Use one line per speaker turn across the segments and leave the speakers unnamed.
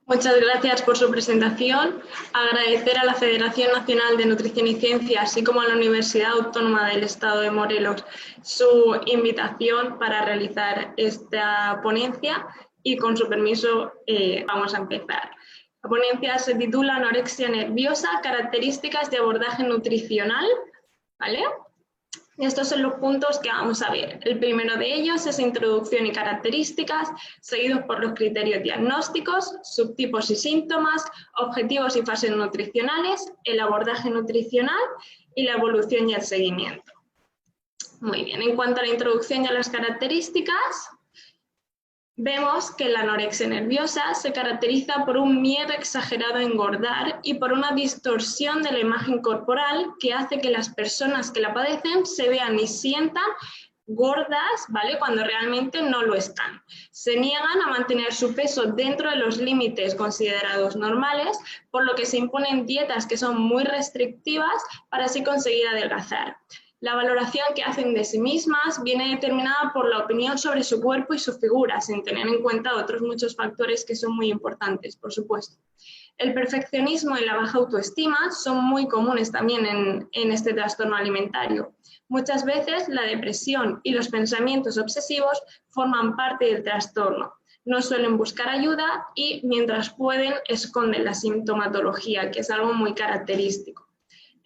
Muchas gracias por su presentación. Agradecer a la Federación Nacional de Nutrición y Ciencia, así como a la Universidad Autónoma del Estado de Morelos, su invitación para realizar esta ponencia y, con su permiso, vamos a empezar. La ponencia se titula Anorexia nerviosa, características de abordaje nutricional, ¿vale? Estos son los puntos que vamos a ver. El primero de ellos es introducción y características, seguidos por los criterios diagnósticos, subtipos y síntomas, objetivos y fases nutricionales, el abordaje nutricional y la evolución y el seguimiento. Muy bien, en cuanto a la introducción y a las características, vemos que la anorexia nerviosa se caracteriza por un miedo exagerado a engordar y por una distorsión de la imagen corporal que hace que las personas que la padecen se vean y sientan gordas, ¿vale?, cuando realmente no lo están. Se niegan a mantener su peso dentro de los límites considerados normales, por lo que se imponen dietas que son muy restrictivas para así conseguir adelgazar. La valoración que hacen de sí mismas viene determinada por la opinión sobre su cuerpo y su figura, sin tener en cuenta otros muchos factores que son muy importantes, por supuesto. El perfeccionismo y la baja autoestima son muy comunes también en este trastorno alimentario. Muchas veces la depresión y los pensamientos obsesivos forman parte del trastorno. No suelen buscar ayuda y, mientras pueden, esconden la sintomatología, que es algo muy característico.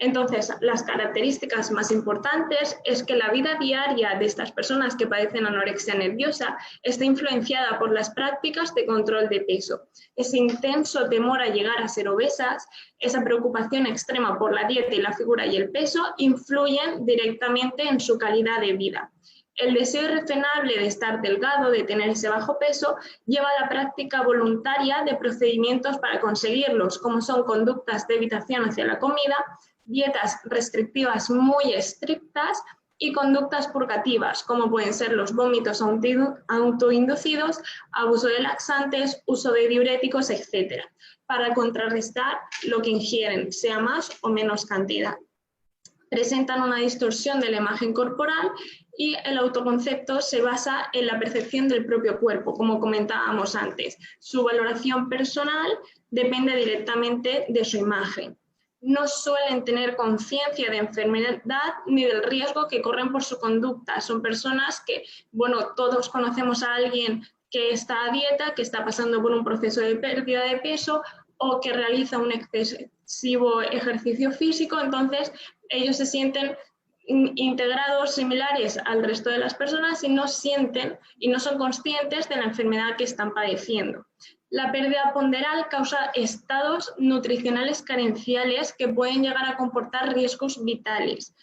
Entonces, las características más importantes es que la vida diaria de estas personas que padecen anorexia nerviosa está influenciada por las prácticas de control de peso. Ese intenso temor a llegar a ser obesas, esa preocupación extrema por la dieta y la figura y el peso influyen directamente en su calidad de vida. El deseo irrefrenable de estar delgado, de tener ese bajo peso, lleva a la práctica voluntaria de procedimientos para conseguirlos, como son conductas de evitación hacia la comida, dietas restrictivas muy estrictas y conductas purgativas, como pueden ser los vómitos autoinducidos, abuso de laxantes, uso de diuréticos, etc., para contrarrestar lo que ingieren, sea más o menos cantidad. Presentan una distorsión de la imagen corporal y el autoconcepto se basa en la percepción del propio cuerpo, como comentábamos antes. Su valoración personal depende directamente de su imagen. No suelen tener conciencia de enfermedad ni del riesgo que corren por su conducta. Son personas que, bueno, todos conocemos a alguien que está a dieta, que está pasando por un proceso de pérdida de peso o que realiza un excesivo ejercicio físico, entonces ellos se sienten integrados, similares al resto de las personas y no sienten y no son conscientes de la enfermedad que están padeciendo. La pérdida ponderal causa estados nutricionales carenciales que pueden llegar a comportar riesgos vitales.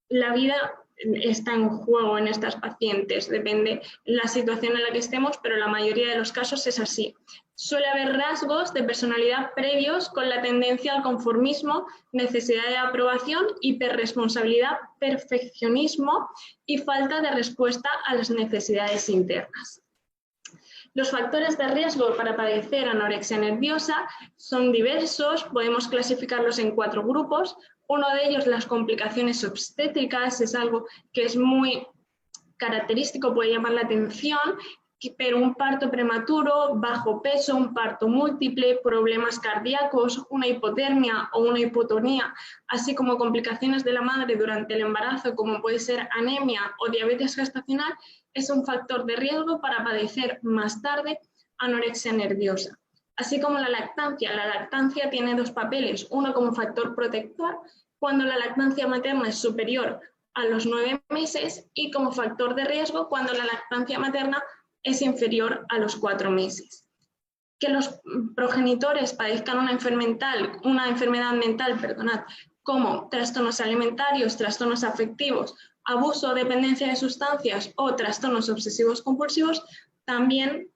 La vida está en juego en estas pacientes, depende la situación en la que estemos, pero la mayoría de los casos es así. Suele haber rasgos de personalidad previos con la tendencia al conformismo, necesidad de aprobación, hiperresponsabilidad, perfeccionismo y falta de respuesta a las necesidades internas. Los factores de riesgo para padecer anorexia nerviosa son diversos, podemos clasificarlos en 4 grupos. Uno de ellos, las complicaciones obstétricas, es algo que es muy característico, puede llamar la atención, pero un parto prematuro, bajo peso, un parto múltiple, problemas cardíacos, una hipotermia o una hipotonía, así como complicaciones de la madre durante el embarazo, como puede ser anemia o diabetes gestacional, es un factor de riesgo para padecer más tarde anorexia nerviosa. Así como la lactancia tiene 2 papeles, uno como factor protector, cuando la lactancia materna es superior a los 9 meses y como factor de riesgo cuando la lactancia materna es inferior a los 4 meses. Que los progenitores padezcan una enfermedad mental, como trastornos alimentarios, trastornos afectivos, abuso o dependencia de sustancias o trastornos obsesivos compulsivos, también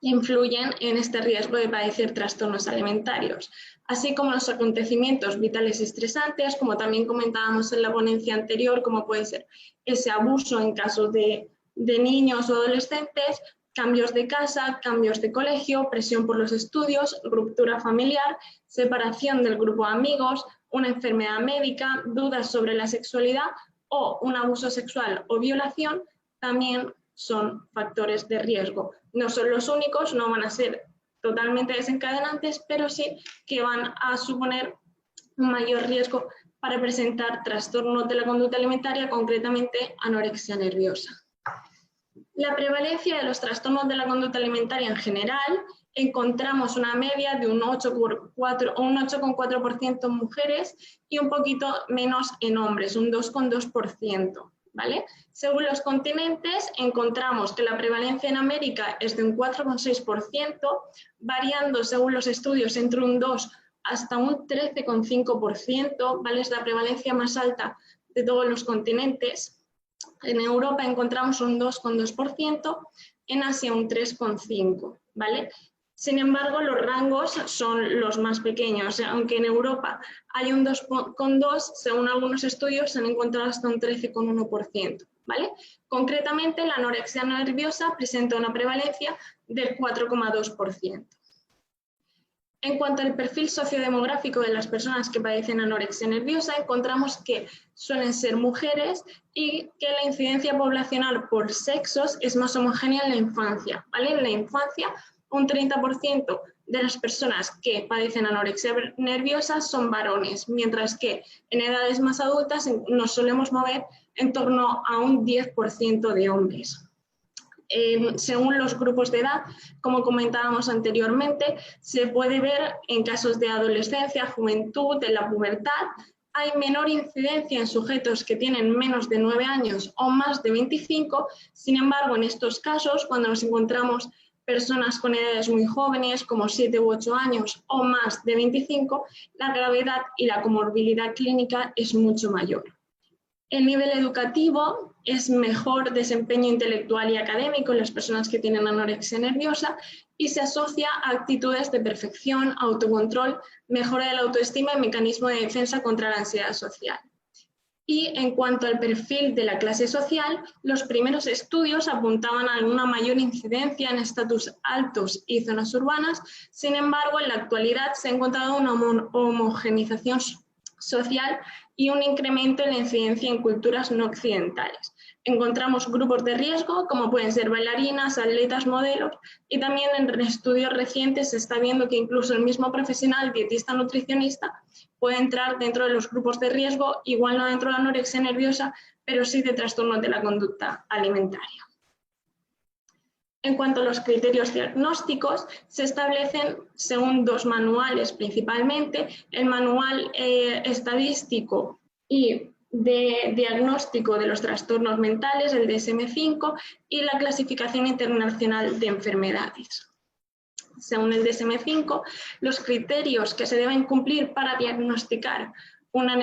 influyen en este riesgo de padecer trastornos alimentarios, así como los acontecimientos vitales estresantes, como también comentábamos en la ponencia anterior, como puede ser ese abuso en casos de niños o adolescentes, cambios de casa, cambios de colegio, presión por los estudios, ruptura familiar, separación del grupo de amigos, una enfermedad médica, dudas sobre la sexualidad o un abuso sexual o violación, también son factores de riesgo. No son los únicos, no van a ser totalmente desencadenantes, pero sí que van a suponer un mayor riesgo para presentar trastornos de la conducta alimentaria, concretamente anorexia nerviosa. La prevalencia de los trastornos de la conducta alimentaria en general, encontramos una media de un 8,4% en mujeres y un poquito menos en hombres, un 2,2%. ¿Vale? Según los continentes, encontramos que la prevalencia en América es de un 4,6%, variando según los estudios entre un 2 hasta un 13,5%, ¿vale? Es la prevalencia más alta de todos los continentes. En Europa encontramos un 2,2%, en Asia un 3,5%, ¿vale? Sin embargo, los rangos son los más pequeños, aunque en Europa hay un 2,2%, según algunos estudios se han encontrado hasta un 13,1%, ¿vale? Concretamente, la anorexia nerviosa presenta una prevalencia del 4,2%. En cuanto al perfil sociodemográfico de las personas que padecen anorexia nerviosa, encontramos que suelen ser mujeres y que la incidencia poblacional por sexos es más homogénea en la infancia, ¿vale? En la infancia, un 30% de las personas que padecen anorexia nerviosa son varones, mientras que en edades más adultas nos solemos mover en torno a un 10% de hombres. Según los grupos de edad, como comentábamos anteriormente, se puede ver en casos de adolescencia, juventud, en la pubertad, hay menor incidencia en sujetos que tienen menos de 9 años o más de 25, sin embargo, en estos casos, cuando nos encontramos personas con edades muy jóvenes, como 7 u 8 años o más de 25, la gravedad y la comorbilidad clínica es mucho mayor. El nivel educativo es mejor desempeño intelectual y académico en las personas que tienen anorexia nerviosa y se asocia a actitudes de perfección, autocontrol, mejora de la autoestima y mecanismo de defensa contra la ansiedad social. Y en cuanto al perfil de la clase social, los primeros estudios apuntaban a una mayor incidencia en estatus altos y zonas urbanas, sin embargo, en la actualidad se ha encontrado una homogenización social y un incremento en la incidencia en culturas no occidentales. Encontramos grupos de riesgo, como pueden ser bailarinas, atletas, modelos, y también en estudios recientes se está viendo que incluso el mismo profesional, dietista, nutricionista, puede entrar dentro de los grupos de riesgo, igual no dentro de la anorexia nerviosa, pero sí de trastornos de la conducta alimentaria. En cuanto a los criterios diagnósticos, se establecen según dos manuales principalmente, el manual estadístico y de diagnóstico de los trastornos mentales, el DSM-5, y la clasificación internacional de enfermedades. Según el DSM-5, los criterios que se deben cumplir para diagnosticar una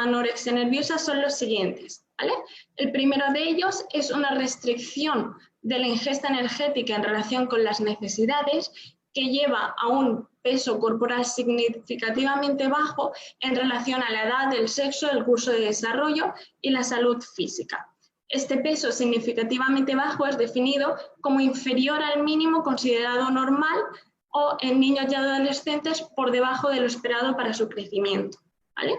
anorexia nerviosa son los siguientes, ¿vale? El primero de ellos es una restricción de la ingesta energética en relación con las necesidades que lleva a un peso corporal significativamente bajo en relación a la edad, el sexo, el curso de desarrollo y la salud física. Este peso significativamente bajo es definido como inferior al mínimo considerado normal o en niños y adolescentes por debajo de lo esperado para su crecimiento, ¿vale?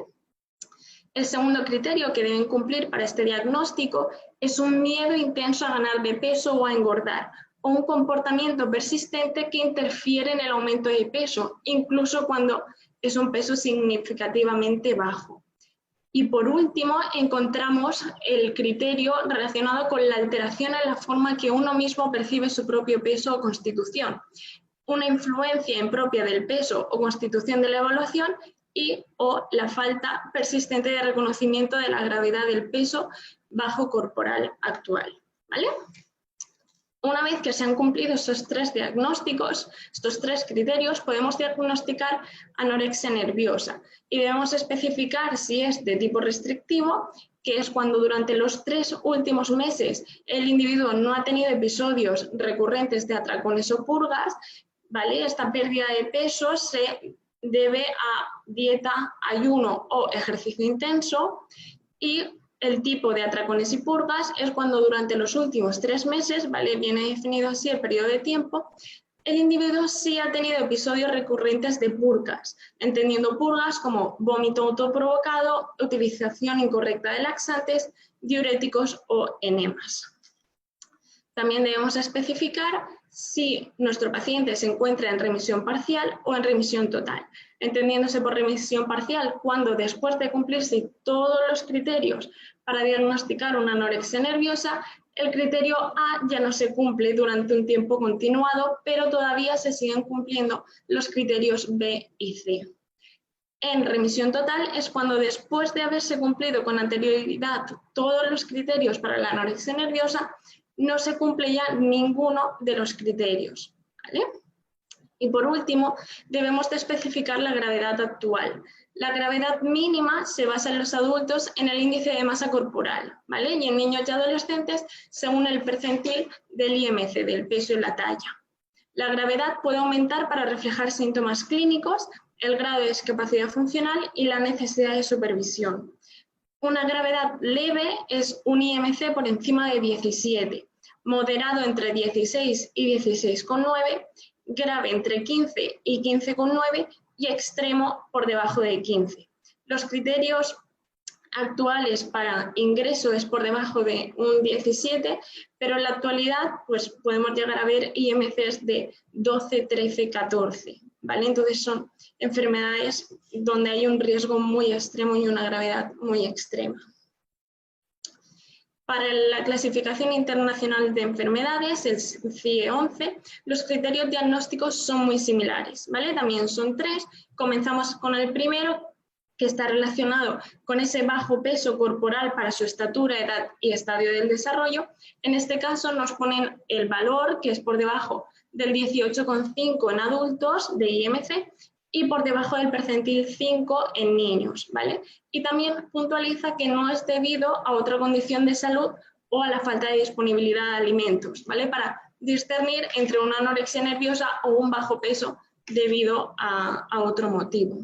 El segundo criterio que deben cumplir para este diagnóstico es un miedo intenso a ganar de peso o a engordar, o un comportamiento persistente que interfiere en el aumento de peso, incluso cuando es un peso significativamente bajo. Y por último, encontramos el criterio relacionado con la alteración en la forma que uno mismo percibe su propio peso o constitución, una influencia impropia del peso o constitución de la evaluación y o la falta persistente de reconocimiento de la gravedad del peso bajo corporal actual, ¿vale? Una vez que se han cumplido estos tres diagnósticos, estos tres criterios, podemos diagnosticar anorexia nerviosa y debemos especificar si es de tipo restrictivo, que es cuando durante los 3 últimos meses el individuo no ha tenido episodios recurrentes de atracones o purgas, ¿vale? Esta pérdida de peso se debe a dieta, ayuno o ejercicio intenso, y el tipo de atracones y purgas es cuando durante los últimos 3 meses, ¿vale? Viene definido así el periodo de tiempo, el individuo sí ha tenido episodios recurrentes de purgas, entendiendo purgas como vómito autoprovocado, utilización incorrecta de laxantes, diuréticos o enemas. También debemos especificar si nuestro paciente se encuentra en remisión parcial o en remisión total. Entendiéndose por remisión parcial cuando después de cumplirse todos los criterios para diagnosticar una anorexia nerviosa, el criterio A ya no se cumple durante un tiempo continuado, pero todavía se siguen cumpliendo los criterios B y C. En remisión total es cuando después de haberse cumplido con anterioridad todos los criterios para la anorexia nerviosa, no se cumple ya ninguno de los criterios, ¿vale? Y por último, debemos de especificar la gravedad actual. La gravedad mínima se basa en los adultos en el índice de masa corporal, ¿vale? Y en niños y adolescentes según el percentil del IMC, del peso y la talla. La gravedad puede aumentar para reflejar síntomas clínicos, el grado de discapacidad funcional y la necesidad de supervisión. Una gravedad leve es un IMC por encima de 17, moderado entre 16 y 16,9, grave entre 15 y 15,9 y extremo por debajo de 15. Los criterios actuales para ingreso es por debajo de un 17, pero en la actualidad pues, podemos llegar a ver IMCs de 12, 13, 14. ¿Vale? Entonces son enfermedades donde hay un riesgo muy extremo y una gravedad muy extrema. Para la clasificación internacional de enfermedades, el CIE-11, los criterios diagnósticos son muy similares, ¿vale? También son 3. Comenzamos con el primero, que está relacionado con ese bajo peso corporal para su estatura, edad y estadio del desarrollo. En este caso nos ponen el valor, que es por debajo del 18,5 en adultos de IMC y por debajo del percentil 5 en niños, ¿vale? Y también puntualiza que no es debido a otra condición de salud o a la falta de disponibilidad de alimentos, ¿vale? Para discernir entre una anorexia nerviosa o un bajo peso debido a otro motivo.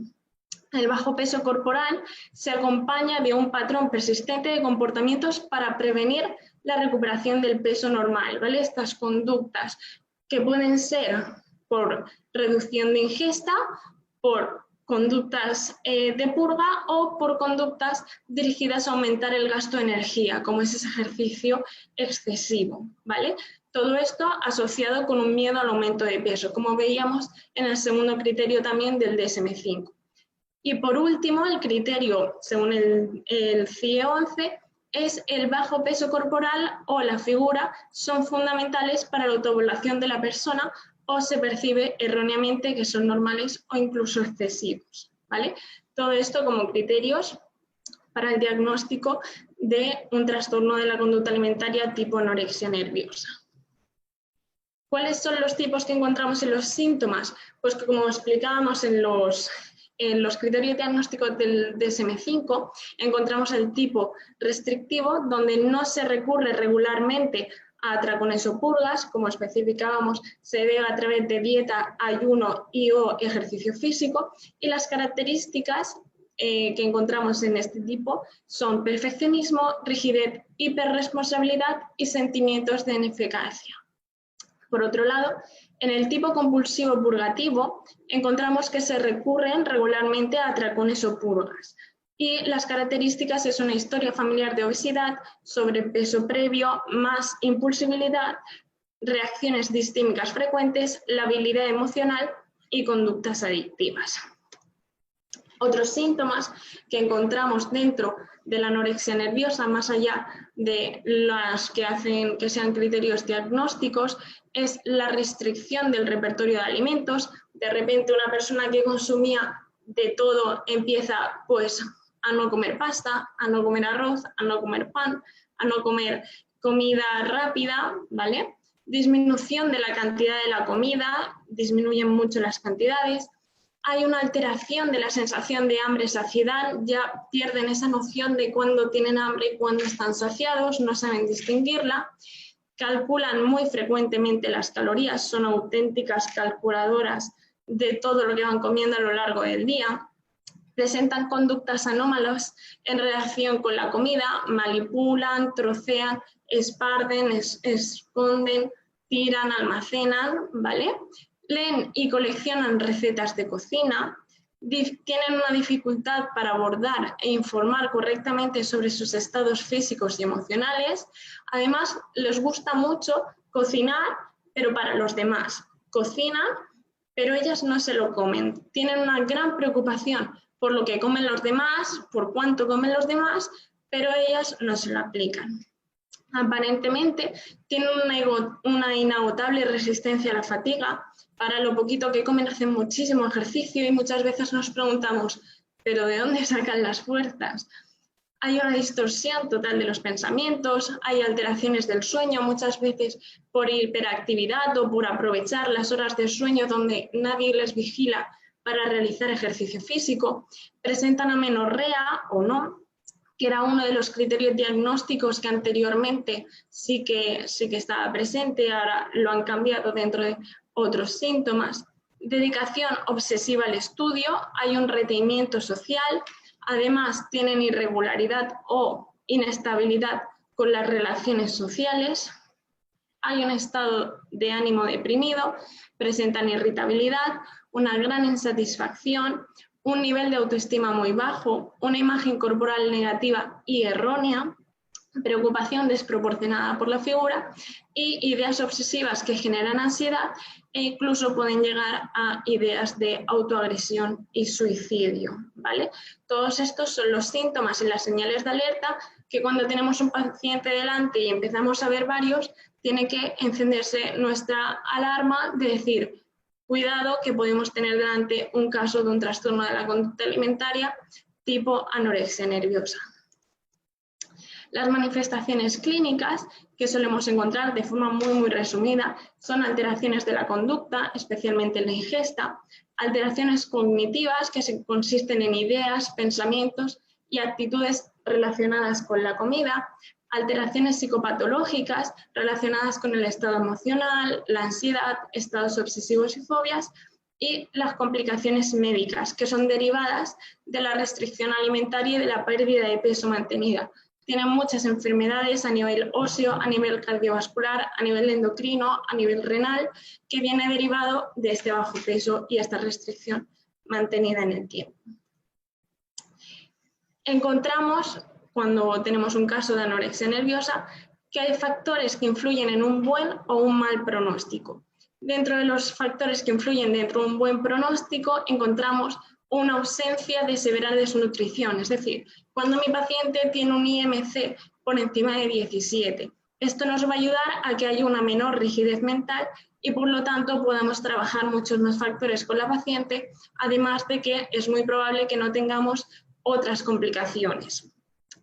El bajo peso corporal se acompaña de un patrón persistente de comportamientos para prevenir la recuperación del peso normal, ¿vale? Estas conductas que pueden ser por reducción de ingesta, por conductas de purga o por conductas dirigidas a aumentar el gasto de energía, como es ese ejercicio excesivo, ¿vale? Todo esto asociado con un miedo al aumento de peso, como veíamos en el segundo criterio también del DSM-5. Y por último, el criterio, según el CIE-11, es el bajo peso corporal o la figura son fundamentales para la autoevaluación de la persona o se percibe erróneamente que son normales o incluso excesivos, ¿vale? Todo esto como criterios para el diagnóstico de un trastorno de la conducta alimentaria tipo anorexia nerviosa. ¿Cuáles son los tipos que encontramos en los síntomas? Pues que como explicábamos en los criterios diagnósticos del DSM-5 encontramos el tipo restrictivo, donde no se recurre regularmente a atracones o purgas, como especificábamos, se debe a través de dieta, ayuno y o ejercicio físico, y las características que encontramos en este tipo son perfeccionismo, rigidez, hiperresponsabilidad y sentimientos de ineficacia. Por otro lado, en el tipo compulsivo purgativo encontramos que se recurren regularmente a atracones o purgas y las características es una historia familiar de obesidad, sobrepeso previo, más impulsibilidad, reacciones distímicas frecuentes, labilidad emocional y conductas adictivas. Otros síntomas que encontramos dentro de la anorexia nerviosa, más allá de las que hacen que sean criterios diagnósticos, es la restricción del repertorio de alimentos. De repente una persona que consumía de todo empieza pues a no comer pasta, a no comer arroz, a no comer pan, a no comer comida rápida, ¿vale? Disminución de la cantidad de la comida, disminuyen mucho las cantidades. Hay una alteración de la sensación de hambre y saciedad, ya pierden esa noción de cuándo tienen hambre y cuándo están saciados, no saben distinguirla. Calculan muy frecuentemente las calorías, son auténticas calculadoras de todo lo que van comiendo a lo largo del día. Presentan conductas anómalas en relación con la comida, manipulan, trocean, esparden, esconden, tiran, almacenan, ¿vale? Leen y coleccionan recetas de cocina, tienen una dificultad para abordar e informar correctamente sobre sus estados físicos y emocionales. Además, les gusta mucho cocinar pero para los demás. Cocinan, pero ellas no se lo comen. Tienen una gran preocupación por lo que comen los demás, por cuánto comen los demás, pero ellas no se lo aplican. Aparentemente tienen una inagotable resistencia a la fatiga. Para lo poquito que comen hacen muchísimo ejercicio y muchas veces nos preguntamos, ¿pero de dónde sacan las fuerzas? Hay una distorsión total de los pensamientos, hay alteraciones del sueño, muchas veces por hiperactividad o por aprovechar las horas de sueño donde nadie les vigila para realizar ejercicio físico, presentan amenorrea o no, que era uno de los criterios diagnósticos que anteriormente sí que estaba presente, ahora lo han cambiado dentro de otros síntomas. Dedicación obsesiva al estudio, hay un retenimiento social, además tienen irregularidad o inestabilidad con las relaciones sociales, hay un estado de ánimo deprimido, presentan irritabilidad, una gran insatisfacción, un nivel de autoestima muy bajo, una imagen corporal negativa y errónea, preocupación desproporcionada por la figura y ideas obsesivas que generan ansiedad e incluso pueden llegar a ideas de autoagresión y suicidio, ¿vale? Todos estos son los síntomas y las señales de alerta que cuando tenemos un paciente delante y empezamos a ver varios, tiene que encenderse nuestra alarma de decir, cuidado que podemos tener delante un caso de un trastorno de la conducta alimentaria tipo anorexia nerviosa. Las manifestaciones clínicas que solemos encontrar de forma muy resumida son alteraciones de la conducta, especialmente en la ingesta, alteraciones cognitivas que consisten en ideas, pensamientos y actitudes relacionadas con la comida, alteraciones psicopatológicas relacionadas con el estado emocional, la ansiedad, estados obsesivos y fobias, y las complicaciones médicas, que son derivadas de la restricción alimentaria y de la pérdida de peso mantenida. Tienen muchas enfermedades a nivel óseo, a nivel cardiovascular, a nivel endocrino, a nivel renal, que viene derivado de este bajo peso y esta restricción mantenida en el tiempo. Encontramos, cuando tenemos un caso de anorexia nerviosa, que hay factores que influyen en un buen o un mal pronóstico. Dentro de los factores que influyen dentro de un buen pronóstico encontramos una ausencia de severar desnutrición, es decir, cuando mi paciente tiene un IMC por encima de 17. Esto nos va a ayudar a que haya una menor rigidez mental y por lo tanto podamos trabajar muchos más factores con la paciente, además de que es muy probable que no tengamos otras complicaciones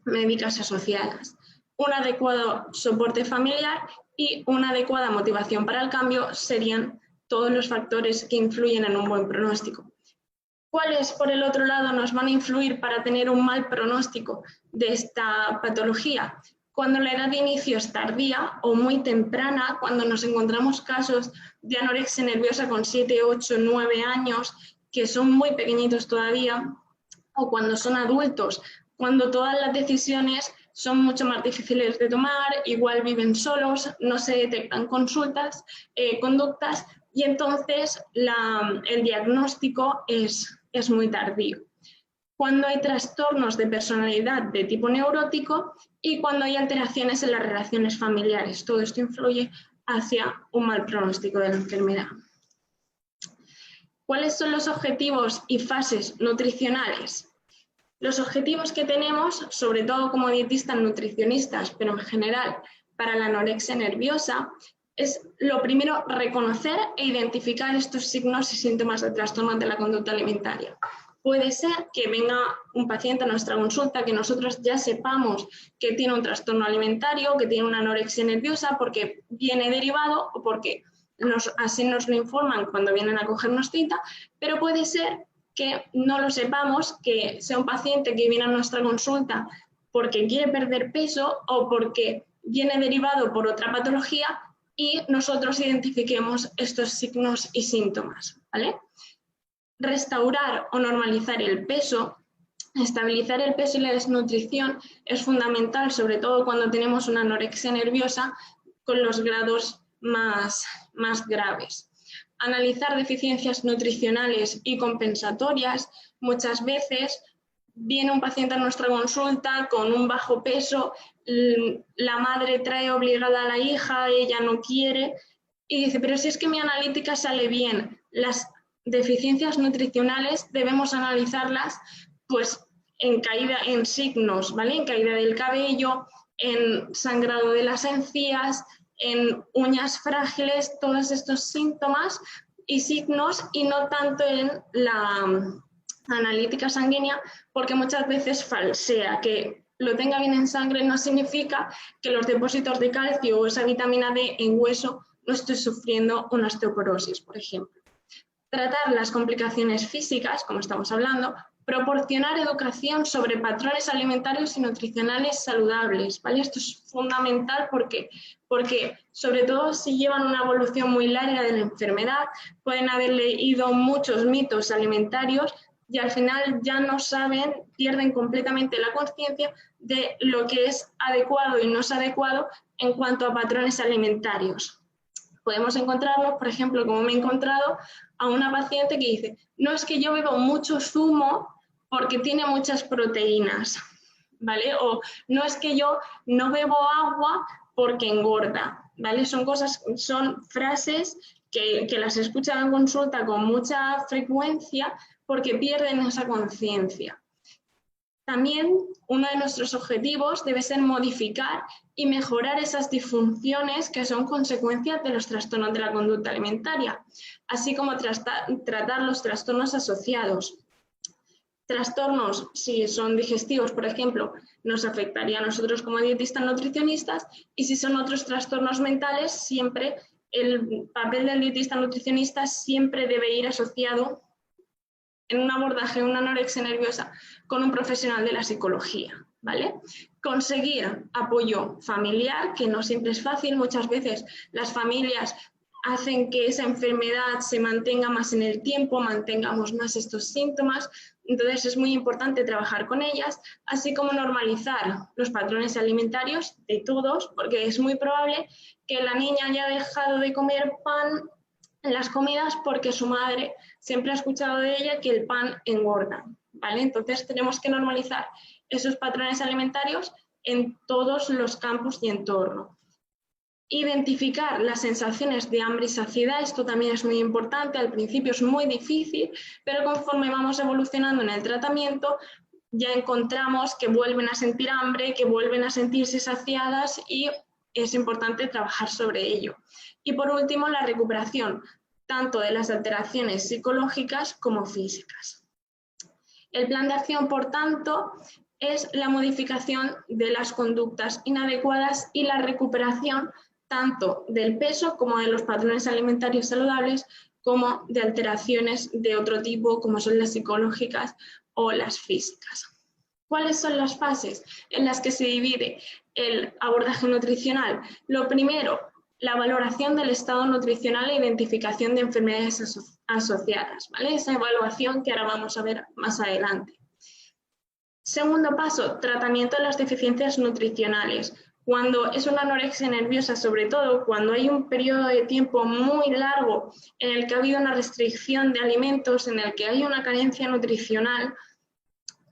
médicas asociadas. Un adecuado soporte familiar y una adecuada motivación para el cambio serían todos los factores que influyen en un buen pronóstico. ¿Cuáles, por el otro lado, nos van a influir para tener un mal pronóstico de esta patología? Cuando la edad de inicio es tardía o muy temprana, cuando nos encontramos casos de anorexia nerviosa con 7, 8, 9 años, que son muy pequeñitos todavía, o cuando son adultos, cuando todas las decisiones son mucho más difíciles de tomar, igual viven solos, no se detectan conductas, y entonces el diagnóstico es muy tardío. Cuando hay trastornos de personalidad de tipo neurótico y cuando hay alteraciones en las relaciones familiares. Todo esto influye hacia un mal pronóstico de la enfermedad. ¿Cuáles son los objetivos y fases nutricionales? Los objetivos que tenemos, sobre todo como dietistas nutricionistas, pero en general para la anorexia nerviosa, es lo primero reconocer e identificar estos signos y síntomas de trastorno de la conducta alimentaria. Puede ser que venga un paciente a nuestra consulta que nosotros ya sepamos que tiene un trastorno alimentario, que tiene una anorexia nerviosa porque viene derivado o porque así nos lo informan cuando vienen a cogernos cita, pero puede ser que no lo sepamos, que sea un paciente que viene a nuestra consulta porque quiere perder peso o porque viene derivado por otra patología y nosotros identifiquemos estos signos y síntomas, ¿vale? Restaurar o normalizar el peso, estabilizar el peso y la desnutrición es fundamental, sobre todo cuando tenemos una anorexia nerviosa con los grados más graves. Analizar deficiencias nutricionales y compensatorias. Muchas veces viene un paciente a nuestra consulta con un bajo peso, la madre trae obligada a la hija, ella no quiere y dice, pero si es que mi analítica sale bien, las deficiencias nutricionales debemos analizarlas pues en caída en signos, ¿vale? En caída del cabello, en sangrado de las encías, en uñas frágiles, todos estos síntomas y signos, y no tanto en la analítica sanguínea, porque muchas veces falsea. Que lo tenga bien en sangre no significa que los depósitos de calcio o esa vitamina D en hueso no esté sufriendo una osteoporosis, por ejemplo. Tratar las complicaciones físicas, como estamos hablando, proporcionar educación sobre patrones alimentarios y nutricionales saludables, ¿vale? Esto es fundamental porque sobre todo si llevan una evolución muy larga de la enfermedad, pueden haber leído muchos mitos alimentarios y al final ya no saben, pierden completamente la conciencia de lo que es adecuado y no es adecuado en cuanto a patrones alimentarios. Podemos encontrarnos, por ejemplo, como me he encontrado a una paciente que dice, no, es que yo bebo mucho zumo porque tiene muchas proteínas, ¿vale? O no, es que yo no bebo agua porque engorda, ¿vale? Son frases que las escuchan en consulta con mucha frecuencia porque pierden esa conciencia. También uno de nuestros objetivos debe ser modificar y mejorar esas disfunciones que son consecuencias de los trastornos de la conducta alimentaria, así como tratar los trastornos asociados. Trastornos, si son digestivos, por ejemplo, nos afectaría a nosotros como dietistas nutricionistas, y si son otros trastornos mentales, siempre el papel del dietista nutricionista siempre debe ir asociado en un abordaje de una anorexia nerviosa con un profesional de la psicología, ¿vale? Conseguir apoyo familiar, que no siempre es fácil, muchas veces las familias hacen que esa enfermedad se mantenga más en el tiempo, mantengamos más estos síntomas, entonces es muy importante trabajar con ellas, así como normalizar los patrones alimentarios de todos, porque es muy probable que la niña haya dejado de comer pan en las comidas porque su madre siempre ha escuchado de ella que el pan engorda, ¿vale? Entonces tenemos que normalizar esos patrones alimentarios en todos los campos y entorno. Identificar las sensaciones de hambre y saciedad, esto también es muy importante, al principio es muy difícil, pero conforme vamos evolucionando en el tratamiento, ya encontramos que vuelven a sentir hambre, que vuelven a sentirse saciadas y es importante trabajar sobre ello. Y por último, la recuperación, tanto de las alteraciones psicológicas como físicas. El plan de acción, por tanto, es la modificación de las conductas inadecuadas y la recuperación tanto del peso como de los patrones alimentarios saludables, como de alteraciones de otro tipo, como son las psicológicas o las físicas. ¿Cuáles son las fases en las que se divide el abordaje nutricional? Lo primero, la valoración del estado nutricional e identificación de enfermedades asociadas, ¿vale? Esa evaluación que ahora vamos a ver más adelante. Segundo paso, tratamiento de las deficiencias nutricionales. Cuando es una anorexia nerviosa, sobre todo cuando hay un periodo de tiempo muy largo en el que ha habido una restricción de alimentos, en el que hay una carencia nutricional,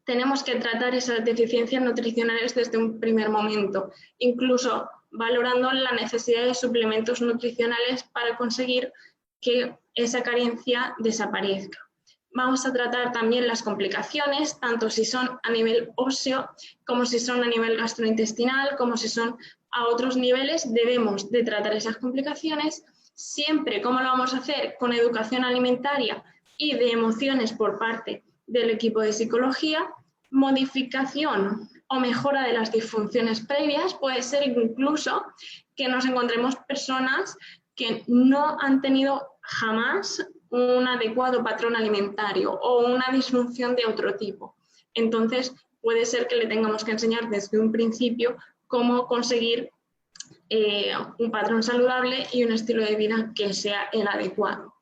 tenemos que tratar esas deficiencias nutricionales desde un primer momento, incluso valorando la necesidad de suplementos nutricionales para conseguir que esa carencia desaparezca. Vamos a tratar también las complicaciones, tanto si son a nivel óseo, como si son a nivel gastrointestinal, como si son a otros niveles. Debemos de tratar esas complicaciones. Siempre, ¿cómo lo vamos a hacer? Con educación alimentaria y de emociones por parte del equipo de psicología. Modificación o mejora de las disfunciones previas. Puede ser incluso que nos encontremos personas que no han tenido jamás un adecuado patrón alimentario o una disfunción de otro tipo. Entonces, puede ser que le tengamos que enseñar desde un principio cómo conseguir un patrón saludable y un estilo de vida que sea el adecuado.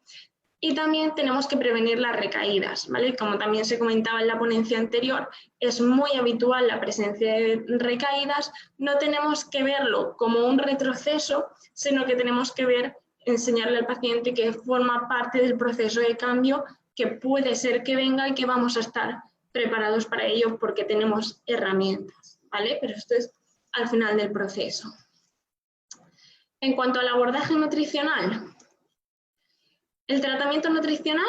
Y también tenemos que prevenir las recaídas, ¿vale? Como también se comentaba en la ponencia anterior, es muy habitual la presencia de recaídas. No tenemos que verlo como un retroceso, sino que tenemos que enseñarle al paciente que forma parte del proceso de cambio, que puede ser que venga y que vamos a estar preparados para ello porque tenemos herramientas, ¿vale? Pero esto es al final del proceso. En cuanto al abordaje nutricional, el tratamiento nutricional,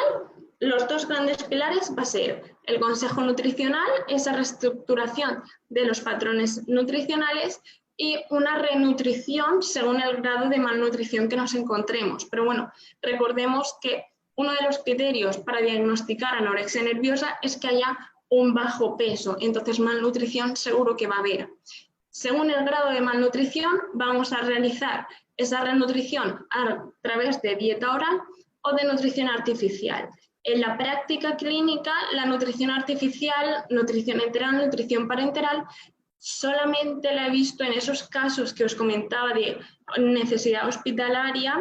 los dos grandes pilares va a ser el consejo nutricional, esa reestructuración de los patrones nutricionales y una renutrición según el grado de malnutrición que nos encontremos. Pero bueno, recordemos que uno de los criterios para diagnosticar anorexia nerviosa es que haya un bajo peso, entonces malnutrición seguro que va a haber. Según el grado de malnutrición, vamos a realizar esa renutrición a través de dieta oral o de nutrición artificial. En la práctica clínica, la nutrición artificial, nutrición enteral, nutrición parenteral, solamente la he visto en esos casos que os comentaba de necesidad hospitalaria,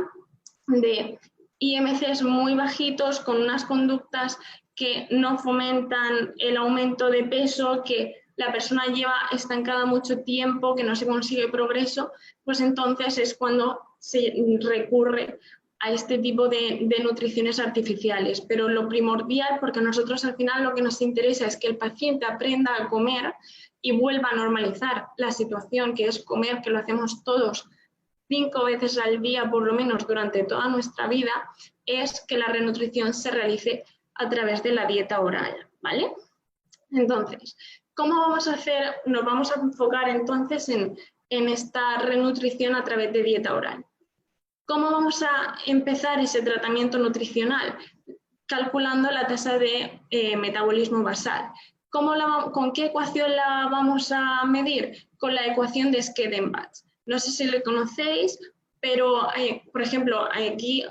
de IMCs muy bajitos, con unas conductas que no fomentan el aumento de peso, que la persona lleva estancada mucho tiempo, que no se consigue progreso, pues entonces es cuando se recurre a este tipo de nutriciones artificiales. Pero lo primordial, porque a nosotros al final lo que nos interesa es que el paciente aprenda a comer y vuelva a normalizar la situación que es comer, que lo hacemos todos 5 veces al día por lo menos durante toda nuestra vida, es que la renutrición se realice a través de la dieta oral, ¿vale? Entonces, ¿cómo vamos a hacer? Nos vamos a enfocar entonces en esta renutrición a través de dieta oral. ¿Cómo vamos a empezar ese tratamiento nutricional? Calculando la tasa de metabolismo basal. ¿Con qué ecuación la vamos a medir? Con la ecuación de Schedden-Batz. No sé si lo conocéis, pero, por ejemplo, aquí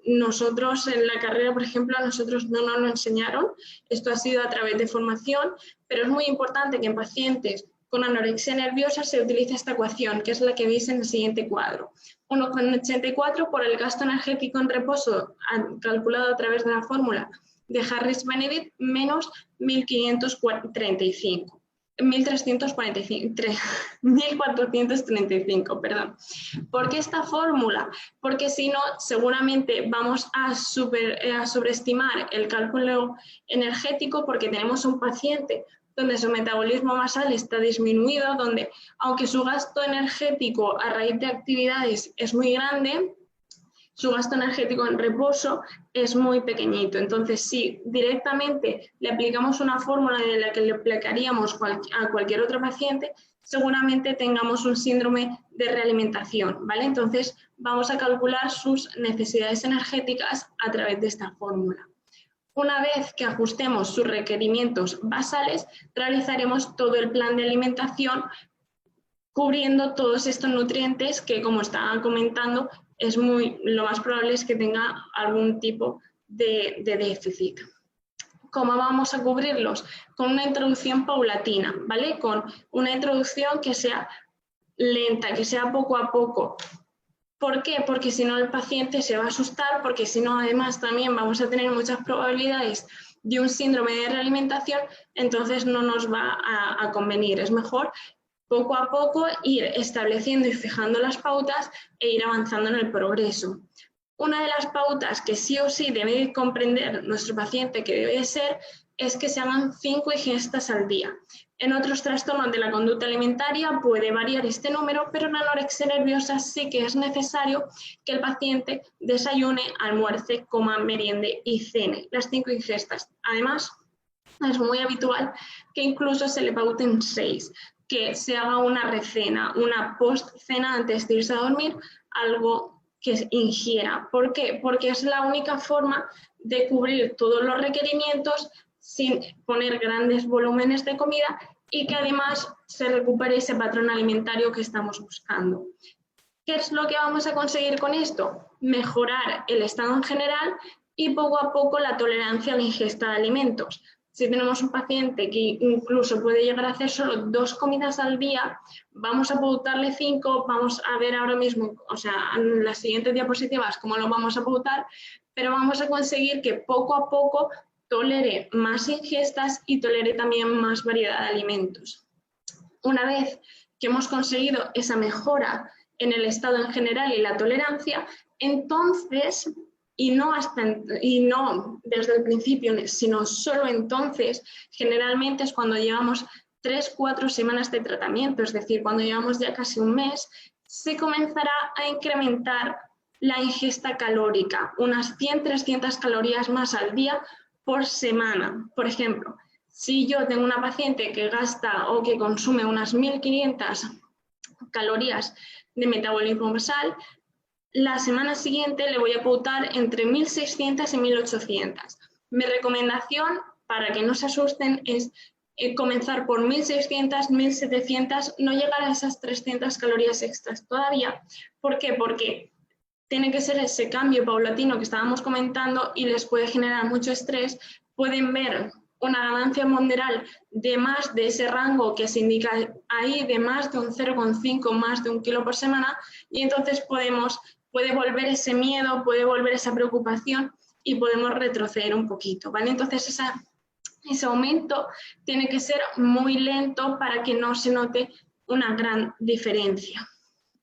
nosotros en la carrera, por ejemplo, a nosotros no nos lo enseñaron. Esto ha sido a través de formación, pero es muy importante que en pacientes con anorexia nerviosa se utilice esta ecuación, que es la que veis en el siguiente cuadro. 1,84 por el gasto energético en reposo calculado a través de la fórmula de Harris-Benedict menos 1435, perdón. ¿Por qué esta fórmula? Porque si no, seguramente vamos a sobreestimar el cálculo energético, porque tenemos un paciente donde su metabolismo basal está disminuido, donde aunque su gasto energético a raíz de actividades es muy grande, su gasto energético en reposo es muy pequeñito. Entonces, si directamente le aplicamos una fórmula de la que le aplicaríamos a cualquier otro paciente, seguramente tengamos un síndrome de realimentación, ¿vale? Entonces, vamos a calcular sus necesidades energéticas a través de esta fórmula. Una vez que ajustemos sus requerimientos basales, realizaremos todo el plan de alimentación cubriendo todos estos nutrientes que, como estaba comentando, lo más probable es que tenga algún tipo de déficit. ¿Cómo vamos a cubrirlos? Con una introducción paulatina, ¿vale? Con una introducción que sea lenta, que sea poco a poco. ¿Por qué? Porque si no el paciente se va a asustar, porque si no además también vamos a tener muchas probabilidades de un síndrome de realimentación, entonces no nos va a convenir. Es mejor poco a poco ir estableciendo y fijando las pautas e ir avanzando en el progreso. Una de las pautas que sí o sí debe comprender nuestro paciente que debe ser es que se hagan 5 ingestas al día. En otros trastornos de la conducta alimentaria puede variar este número, pero en anorexia nerviosa sí que es necesario que el paciente desayune, almuerce, coma, meriende y cene, las 5 ingestas. Además, es muy habitual que incluso se le pauten 6, que se haga una recena, una post-cena antes de irse a dormir, algo que ingiera. ¿Por qué? Porque es la única forma de cubrir todos los requerimientos sin poner grandes volúmenes de comida y que además se recupere ese patrón alimentario que estamos buscando. ¿Qué es lo que vamos a conseguir con esto? Mejorar el estado en general y poco a poco la tolerancia a la ingesta de alimentos. Si tenemos un paciente que incluso puede llegar a hacer solo 2 comidas al día, vamos a pautarle 5, vamos a ver ahora mismo, o sea, en las siguientes diapositivas cómo lo vamos a pautar, pero vamos a conseguir que poco a poco tolere más ingestas y tolere también más variedad de alimentos. Una vez que hemos conseguido esa mejora en el estado en general y la tolerancia, entonces, y no desde el principio, sino solo entonces, generalmente es cuando llevamos 3-4 semanas de tratamiento, es decir, cuando llevamos ya casi un mes, se comenzará a incrementar la ingesta calórica, unas 100-300 calorías más al día por semana. Por ejemplo, si yo tengo una paciente que gasta o que consume unas 1.500 calorías de metabolismo basal, la semana siguiente le voy a pautar entre 1.600 y 1.800. Mi recomendación, para que no se asusten, es comenzar por 1.600, 1.700, no llegar a esas 300 calorías extras todavía. ¿Por qué? Porque tiene que ser ese cambio paulatino que estábamos comentando y les puede generar mucho estrés. Pueden ver una ganancia ponderal de más de ese rango que se indica ahí, de más de un 0,5, más de 1 kilo por semana, y entonces puede volver ese miedo, puede volver esa preocupación y podemos retroceder un poquito, ¿vale? Entonces ese aumento tiene que ser muy lento para que no se note una gran diferencia.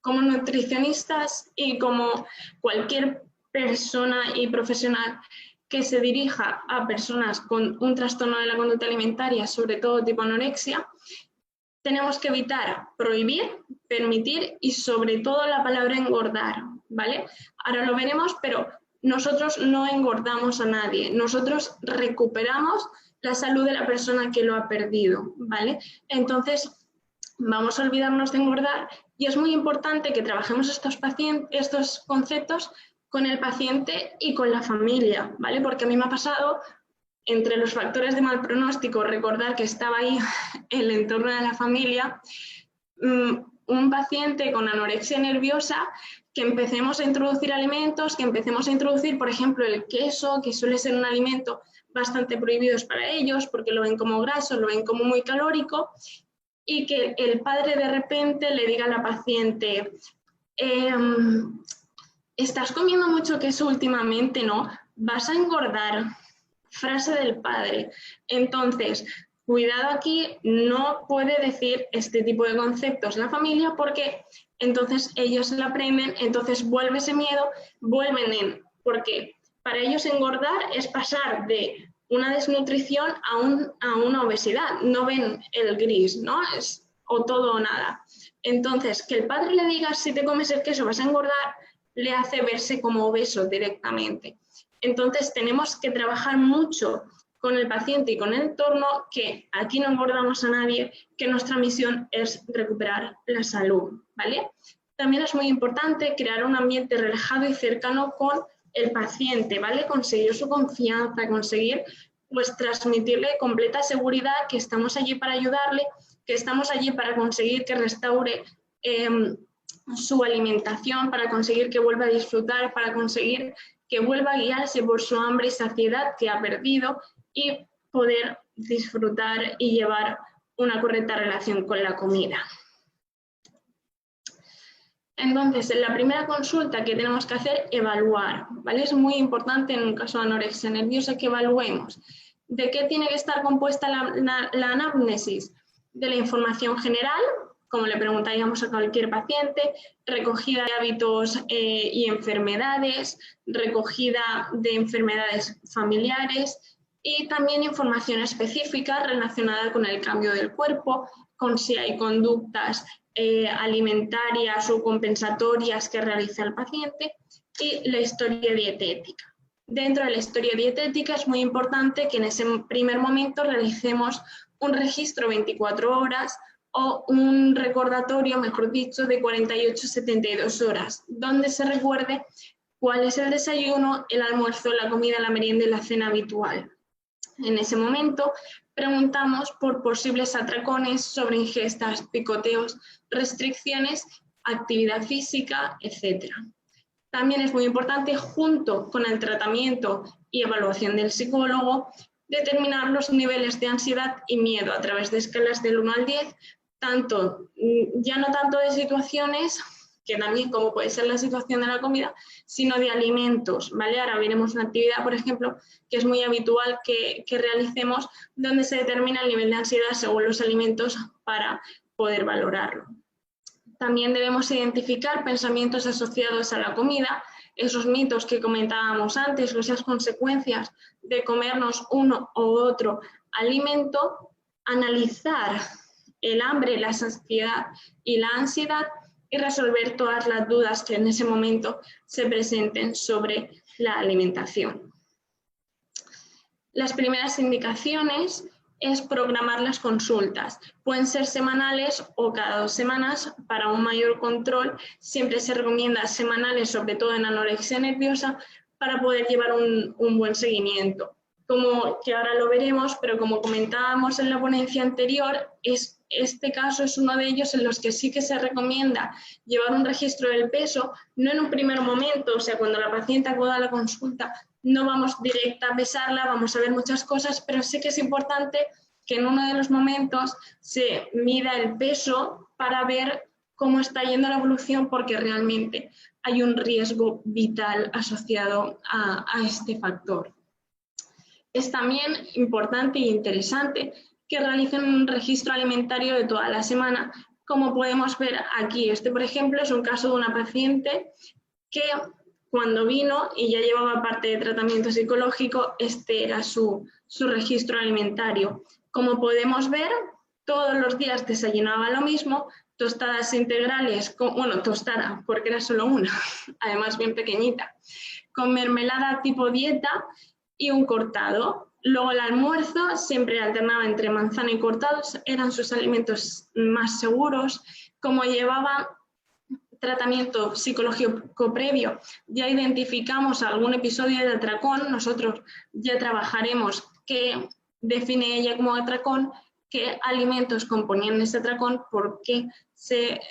Como nutricionistas y como cualquier persona y profesional que se dirija a personas con un trastorno de la conducta alimentaria, sobre todo tipo anorexia, tenemos que evitar prohibir, permitir y sobre todo la palabra engordar, ¿vale? Ahora lo veremos, pero nosotros no engordamos a nadie, nosotros recuperamos la salud de la persona que lo ha perdido, ¿vale? Entonces, vamos a olvidarnos de engordar y es muy importante que trabajemos estos conceptos con el paciente y con la familia, ¿vale? Porque a mí me ha pasado, entre los factores de mal pronóstico, recordar que estaba ahí el entorno de la familia, un paciente con anorexia nerviosa, que empecemos a introducir alimentos, que empecemos a introducir, por ejemplo, el queso, que suele ser un alimento bastante prohibido para ellos porque lo ven como graso, lo ven como muy calórico, y que el padre de repente le diga a la paciente, estás comiendo mucho queso últimamente, ¿no? Vas a engordar. Frase del padre. Entonces, cuidado aquí, no puede decir este tipo de conceptos la familia porque entonces ellos se la aprenden, entonces vuelve ese miedo, porque para ellos engordar es pasar de una desnutrición a una obesidad, no ven el gris, ¿no? Es o todo o nada. Entonces, que el padre le diga si te comes el queso vas a engordar, le hace verse como obeso directamente. Entonces, tenemos que trabajar mucho con el paciente y con el entorno, que aquí no engordamos a nadie, que nuestra misión es recuperar la salud, ¿vale? También es muy importante crear un ambiente relajado y cercano con el paciente, ¿vale? Conseguir su confianza, conseguir pues transmitirle completa seguridad que estamos allí para ayudarle, que estamos allí para conseguir que restaure su alimentación, para conseguir que vuelva a disfrutar, para conseguir que vuelva a guiarse por su hambre y saciedad que ha perdido y poder disfrutar y llevar una correcta relación con la comida. Entonces, en la primera consulta que tenemos que hacer, evaluar, ¿vale? Es muy importante en un caso de anorexia nerviosa que evaluemos. ¿De qué tiene que estar compuesta la anamnesis? De la información general, como le preguntaríamos a cualquier paciente, recogida de hábitos y enfermedades, recogida de enfermedades familiares y también información específica relacionada con el cambio del cuerpo, con si hay conductas alimentarias o compensatorias que realiza el paciente y la historia dietética. Dentro de la historia dietética es muy importante que en ese primer momento realicemos un registro 24 horas o un recordatorio, mejor dicho, de 48-72 horas, donde se recuerde cuál es el desayuno, el almuerzo, la comida, la merienda y la cena habitual. En ese momento preguntamos por posibles atracones sobre ingestas, picoteos, restricciones, actividad física, etc. También es muy importante, junto con el tratamiento y evaluación del psicólogo, determinar los niveles de ansiedad y miedo a través de escalas del 1 al 10, ya no tanto de situaciones, que también como puede ser la situación de la comida, sino de alimentos, ¿vale? Ahora veremos una actividad, por ejemplo, que es muy habitual que realicemos, donde se determina el nivel de ansiedad según los alimentos para poder valorarlo. También debemos identificar pensamientos asociados a la comida, esos mitos que comentábamos antes, o esas consecuencias de comernos uno u otro alimento, analizar el hambre, la saciedad y la ansiedad y resolver todas las dudas que en ese momento se presenten sobre la alimentación. Las primeras indicaciones es programar las consultas. Pueden ser semanales o cada 2 semanas. Para un mayor control siempre se recomienda semanales, sobre todo en anorexia nerviosa, para poder llevar un buen seguimiento. Como que ahora lo veremos, pero como comentábamos en la ponencia anterior, este caso es uno de ellos en los que sí que se recomienda llevar un registro del peso, no en un primer momento, o sea, cuando la paciente acuda a la consulta, no vamos directa a pesarla, vamos a ver muchas cosas, pero sí que es importante que en uno de los momentos se mida el peso para ver cómo está yendo la evolución, porque realmente hay un riesgo vital asociado a este factor. Es también importante e interesante que realicen un registro alimentario de toda la semana, como podemos ver aquí. Este, por ejemplo, es un caso de una paciente que cuando vino y ya llevaba parte de tratamiento psicológico, este era su registro alimentario. Como podemos ver, todos los días desayunaba lo mismo, tostadas integrales, bueno, tostada, porque era solo una, además bien pequeñita, con mermelada tipo dieta y un cortado. Luego el almuerzo siempre alternaba entre manzana y cortados, eran sus alimentos más seguros. Como llevaba tratamiento psicológico previo, ya identificamos algún episodio de atracón, nosotros ya trabajaremos qué define ella como atracón, qué alimentos componían ese atracón, por qué se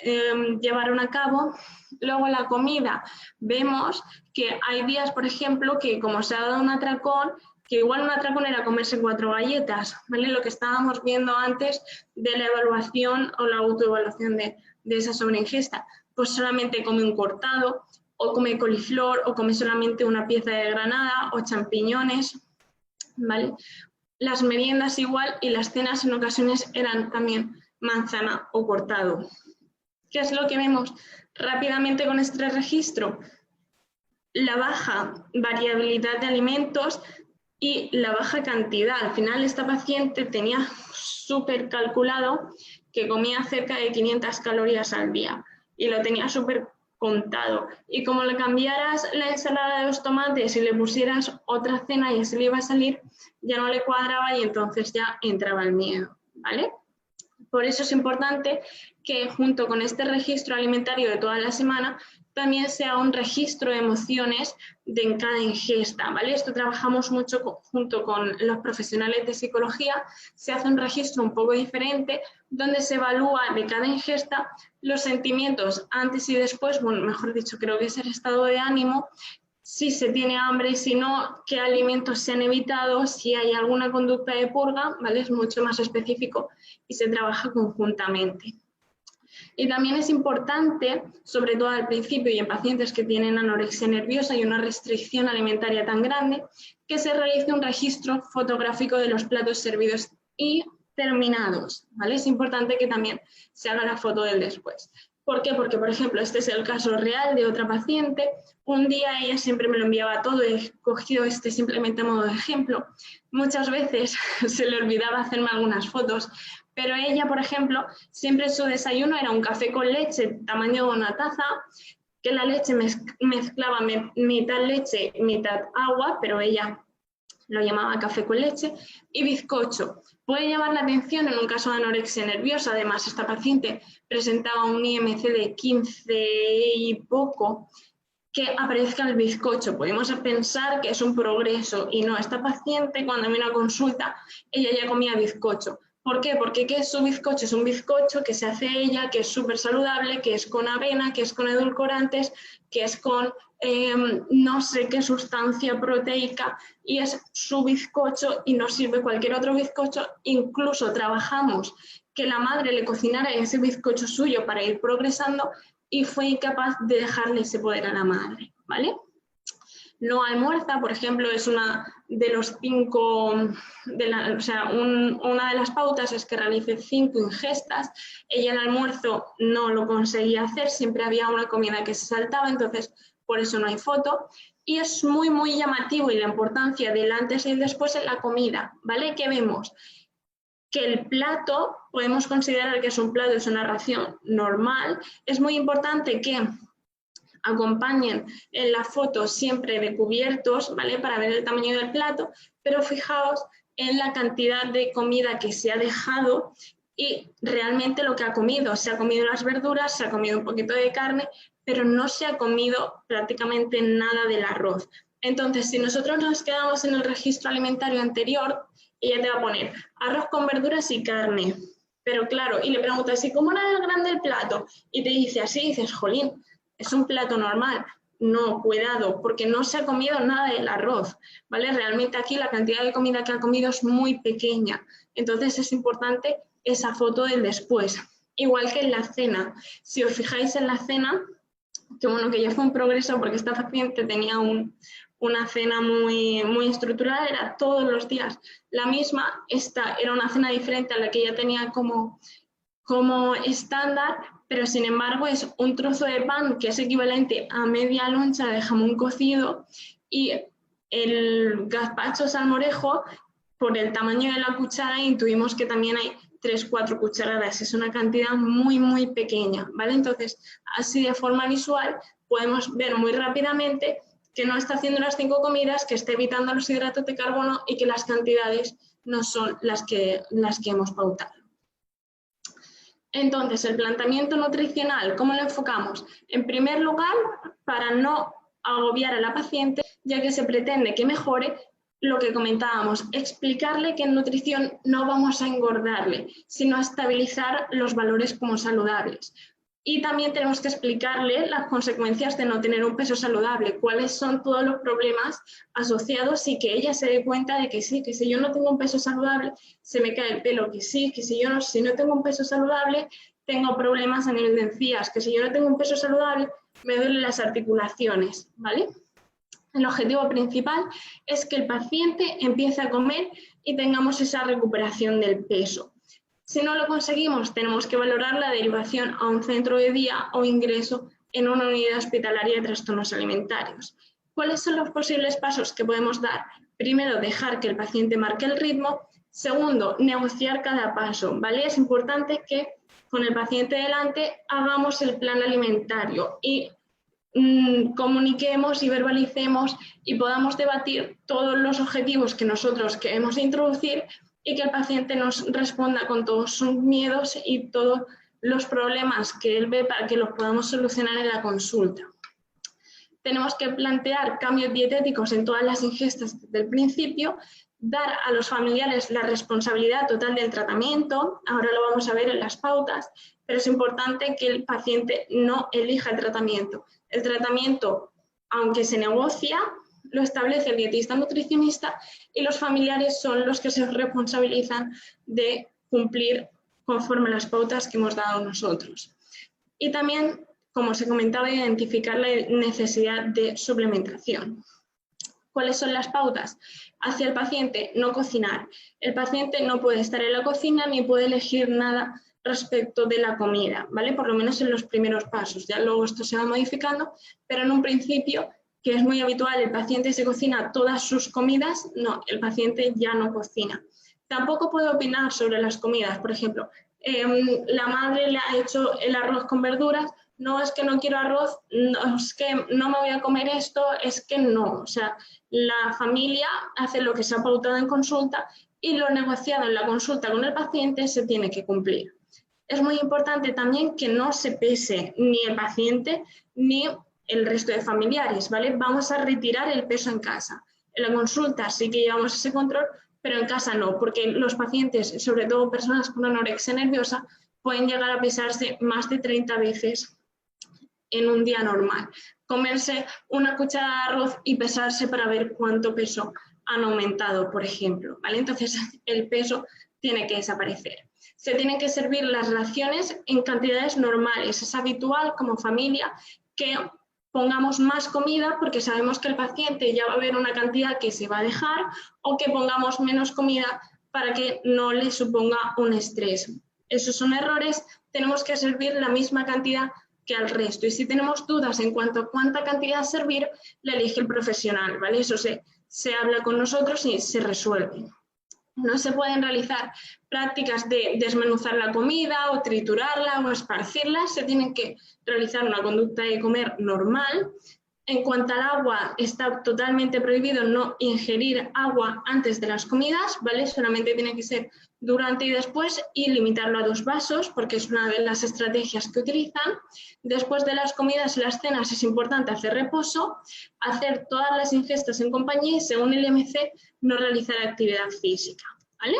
llevaron a cabo. Luego la comida, vemos que hay días, por ejemplo, que como se ha dado un atracón, que igual un atracón era comerse 4 galletas, ¿vale? Lo que estábamos viendo antes de la evaluación o la autoevaluación de esa sobreingesta, pues solamente come un cortado, o come coliflor, o come solamente una pieza de granada, o champiñones, ¿vale? Las meriendas igual, y las cenas en ocasiones eran también manzana o cortado. ¿Qué es lo que vemos rápidamente con este registro? La baja variabilidad de alimentos y la baja cantidad. Al final esta paciente tenía súper calculado que comía cerca de 500 calorías al día y lo tenía súper contado. Y como le cambiaras la ensalada de los tomates y le pusieras otra cena y así le iba a salir, ya no le cuadraba y entonces ya entraba el miedo, ¿vale? Por eso es importante que junto con este registro alimentario de toda la semana también sea un registro de emociones de cada ingesta, ¿vale? Esto trabajamos mucho junto con los profesionales de psicología, se hace un registro un poco diferente donde se evalúa de cada ingesta los sentimientos antes y después, bueno, mejor dicho, creo que es el estado de ánimo, si se tiene hambre, si no, qué alimentos se han evitado, si hay alguna conducta de purga, ¿vale? Es mucho más específico y se trabaja conjuntamente. Y también es importante, sobre todo al principio y en pacientes que tienen anorexia nerviosa y una restricción alimentaria tan grande, que se realice un registro fotográfico de los platos servidos y terminados, ¿vale? Es importante que también se haga la foto del después. ¿Por qué? Porque, por ejemplo, este es el caso real de otra paciente. Un día ella siempre me lo enviaba todo, he cogido este simplemente a modo de ejemplo. Muchas veces se le olvidaba hacerme algunas fotos, pero ella, por ejemplo, siempre su desayuno era un café con leche, tamaño de una taza, que la leche mezclaba mitad leche, mitad agua, pero ella lo llamaba café con leche, y bizcocho. Puede llamar la atención en un caso de anorexia nerviosa, además esta paciente presentaba un IMC de 15 y poco, que aparezca el bizcocho. Podemos pensar que es un progreso y no, esta paciente cuando vino a consulta, ella ya comía bizcocho. ¿Por qué? Porque ¿qué es su bizcocho? Es un bizcocho que se hace ella, que es súper saludable, que es con avena, que es con edulcorantes, que es con no sé qué sustancia proteica, y es su bizcocho y no sirve cualquier otro bizcocho. Incluso trabajamos que la madre le cocinara ese bizcocho suyo para ir progresando y fue incapaz de dejarle ese poder a la madre, ¿vale? No almuerza, por ejemplo, es una de los 5, una de las pautas es que realice 5 ingestas. Ella el almuerzo no lo conseguía hacer, siempre había una comida que se saltaba, entonces por eso no hay foto. Y es muy, muy llamativo y la importancia del antes y el después en la comida, ¿vale? ¿Qué vemos? que el plato, podemos considerar que es un plato, es una ración normal. Es muy importante que acompañen en la foto siempre de cubiertos, ¿vale? Para ver el tamaño del plato, pero fijaos en la cantidad de comida que se ha dejado y realmente lo que ha comido. Se ha comido las verduras, se ha comido un poquito de carne, pero no se ha comido prácticamente nada del arroz. Entonces, si nosotros nos quedamos en el registro alimentario anterior, ella te va a poner arroz con verduras y carne. Pero claro, y le preguntas, ¿y cómo era el grande el plato? Y te dice así, y dices, jolín, es un plato normal. No, cuidado, porque no se ha comido nada del arroz, ¿vale? Realmente aquí la cantidad de comida que ha comido es muy pequeña. Entonces es importante esa foto del después. Igual que en la cena. Si os fijáis en la cena, que bueno, que ya fue un progreso porque esta paciente tenía una cena muy estructurada, era todos los días la misma. Esta era una cena diferente a la que ella tenía como estándar, pero sin embargo es un trozo de pan que es equivalente a media loncha de jamón cocido y el gazpacho salmorejo, por el tamaño de la cuchara, intuimos que también hay 3-4 cucharadas, es una cantidad muy pequeña, ¿vale? Entonces, así de forma visual podemos ver muy rápidamente que no está haciendo las 5 comidas, que está evitando los hidratos de carbono y que las cantidades no son las que hemos pautado. Entonces, el planteamiento nutricional, ¿cómo lo enfocamos? En primer lugar, para no agobiar a la paciente, ya que se pretende que mejore, lo que comentábamos, explicarle que en nutrición no vamos a engordarle, sino a estabilizar los valores como saludables. Y también tenemos que explicarle las consecuencias de no tener un peso saludable, cuáles son todos los problemas asociados y que ella se dé cuenta de que sí, que si yo no tengo un peso saludable, se me cae el pelo, que sí, que si no tengo un peso saludable, tengo problemas a nivel de encías, que si yo no tengo un peso saludable, me duelen las articulaciones, ¿vale? El objetivo principal es que el paciente empiece a comer y tengamos esa recuperación del peso. Si no lo conseguimos, tenemos que valorar la derivación a un centro de día o ingreso en una unidad hospitalaria de trastornos alimentarios. ¿Cuáles son los posibles pasos que podemos dar? Primero, dejar que el paciente marque el ritmo. Segundo, negociar cada paso, ¿vale? Es importante que con el paciente delante hagamos el plan alimentario y comuniquemos y verbalicemos y podamos debatir todos los objetivos que nosotros queremos introducir y que el paciente nos responda con todos sus miedos y todos los problemas que él ve para que los podamos solucionar en la consulta. Tenemos que plantear cambios dietéticos en todas las ingestas desde el principio, dar a los familiares la responsabilidad total del tratamiento, ahora lo vamos a ver en las pautas, pero es importante que el paciente no elija el tratamiento. El tratamiento, aunque se negocia, lo establece el dietista nutricionista y los familiares son los que se responsabilizan de cumplir conforme las pautas que hemos dado nosotros. Y también, como se comentaba, identificar la necesidad de suplementación. ¿Cuáles son las pautas? Hacia el paciente, no cocinar. El paciente no puede estar en la cocina ni puede elegir nada respecto de la comida, ¿vale? Por lo menos en los primeros pasos. Ya luego esto se va modificando, pero en un principio, que es muy habitual, el paciente se cocina todas sus comidas, no, el paciente ya no cocina. Tampoco puede opinar sobre las comidas, por ejemplo, la madre le ha hecho el arroz con verduras, no es que no quiero arroz, no, es que no me voy a comer esto, es que no. O sea, la familia hace lo que se ha pautado en consulta y lo negociado en la consulta con el paciente se tiene que cumplir. Es muy importante también que no se pese ni el paciente ni el resto de familiares, ¿vale? Vamos a retirar el peso en casa. En la consulta sí que llevamos ese control, pero en casa no, porque los pacientes, sobre todo personas con anorexia nerviosa, pueden llegar a pesarse más de 30 veces en un día normal. Comerse una cucharada de arroz y pesarse para ver cuánto peso han aumentado, por ejemplo, ¿vale? Entonces el peso tiene que desaparecer. Se tienen que servir las raciones en cantidades normales. Es habitual como familia que pongamos más comida porque sabemos que el paciente ya va a ver una cantidad que se va a dejar, o que pongamos menos comida para que no le suponga un estrés. Esos son errores. Tenemos que servir la misma cantidad que al resto, y si tenemos dudas en cuanto a cuánta cantidad servir, la elige el profesional, ¿vale? Eso se habla con nosotros y se resuelve. No se pueden realizar prácticas de desmenuzar la comida o triturarla o esparcirla, se tiene que realizar una conducta de comer normal. En cuanto al agua, está totalmente prohibido no ingerir agua antes de las comidas, ¿vale? Solamente tiene que ser durante y después, y limitarlo a 2 vasos, porque es una de las estrategias que utilizan. Después de las comidas y las cenas es importante hacer reposo, hacer todas las ingestas en compañía y, según el IMC, no realizar actividad física, ¿vale?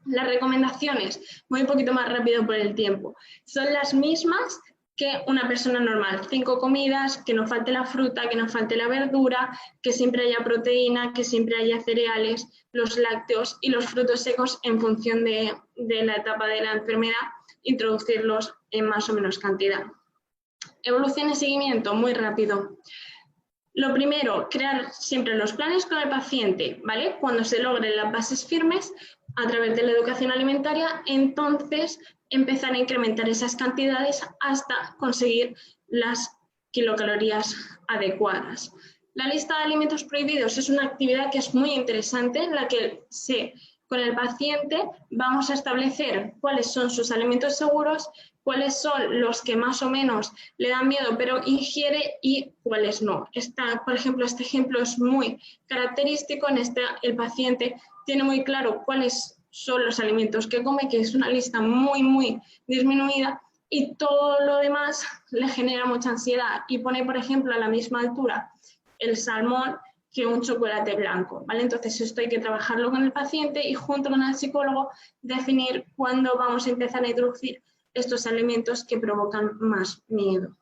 Las recomendaciones, voy un poquito más rápido por el tiempo, son las mismas que una persona normal. 5 comidas, que no falte la fruta, que no falte la verdura, que siempre haya proteína, que siempre haya cereales, los lácteos y los frutos secos en función de la etapa de la enfermedad, introducirlos en más o menos cantidad. Evolución y seguimiento, muy rápido. Lo primero, crear siempre los planes con el paciente, ¿vale? Cuando se logren las bases firmes a través de la educación alimentaria, entonces empezar a incrementar esas cantidades hasta conseguir las kilocalorías adecuadas. La lista de alimentos prohibidos es una actividad que es muy interesante, en la que con el paciente vamos a establecer cuáles son sus alimentos seguros, cuáles son los que más o menos le dan miedo pero ingiere y cuáles no. Por ejemplo, este ejemplo es muy característico. El paciente tiene muy claro cuáles son los alimentos que come, que es una lista muy disminuida, y todo lo demás le genera mucha ansiedad y pone, por ejemplo, a la misma altura el salmón que un chocolate blanco, ¿vale? Entonces esto hay que trabajarlo con el paciente y junto con el psicólogo definir cuándo vamos a empezar a introducir estos alimentos que provocan más miedo.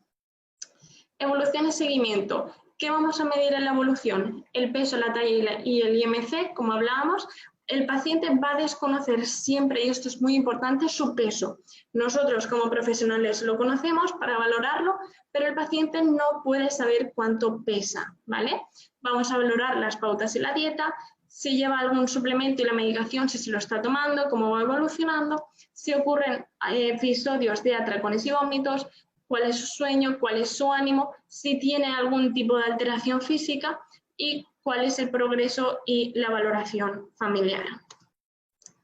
Evolución y seguimiento. ¿Qué vamos a medir en la evolución? El peso, la talla y el IMC, como hablábamos. El paciente va a desconocer siempre, y esto es muy importante, su peso. Nosotros como profesionales lo conocemos para valorarlo, pero el paciente no puede saber cuánto pesa, ¿vale? Vamos a valorar las pautas y la dieta, si lleva algún suplemento y la medicación, si se lo está tomando, cómo va evolucionando, si ocurren episodios de atracones y vómitos, cuál es su sueño, cuál es su ánimo, si tiene algún tipo de alteración física y cuál es el progreso y la valoración familiar.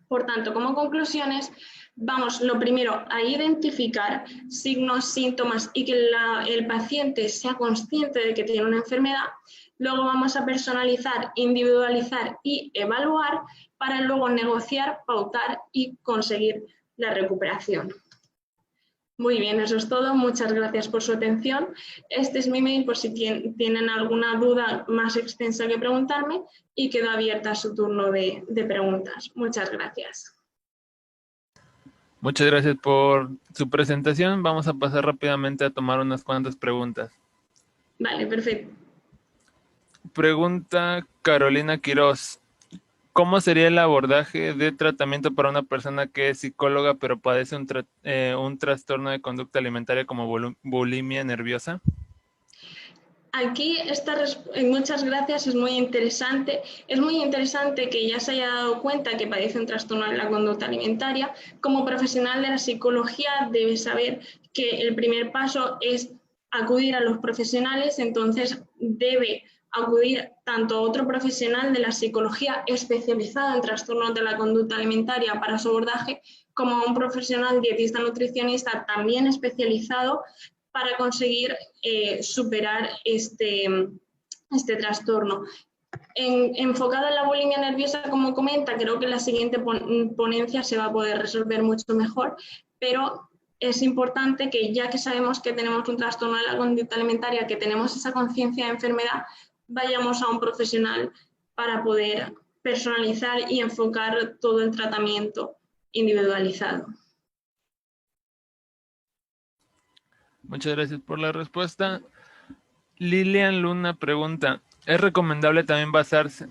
Por tanto, como conclusiones, vamos lo primero a identificar signos, síntomas y que el paciente sea consciente de que tiene una enfermedad. Luego vamos a personalizar, individualizar y evaluar para luego negociar, pautar y conseguir la recuperación. Muy bien, eso es todo. Muchas gracias por su atención. Este es mi mail por si tienen alguna duda más extensa que preguntarme, y quedo abierta a su turno de preguntas. Muchas gracias.
Muchas gracias por su presentación. Vamos a pasar rápidamente a tomar unas cuantas preguntas.
Vale, perfecto.
Pregunta Carolina Quiroz. ¿Cómo sería el abordaje de tratamiento para una persona que es psicóloga pero padece un trastorno de conducta alimentaria como bulimia nerviosa?
Aquí muchas gracias, es muy interesante. Es muy interesante que ya se haya dado cuenta que padece un trastorno de la conducta alimentaria. Como profesional de la psicología debe saber que el primer paso es acudir a los profesionales, entonces debe acudir tanto a otro profesional de la psicología especializado en trastornos de la conducta alimentaria para su abordaje, como a un profesional dietista nutricionista también especializado para conseguir superar este trastorno. Enfocado en la bulimia nerviosa, como comenta, creo que en la siguiente ponencia se va a poder resolver mucho mejor, pero es importante que, ya que sabemos que tenemos un trastorno de la conducta alimentaria, que tenemos esa conciencia de enfermedad, vayamos a un profesional para poder personalizar y enfocar todo el tratamiento individualizado.
Muchas gracias por la respuesta. Lilian Luna pregunta, ¿es recomendable también basarse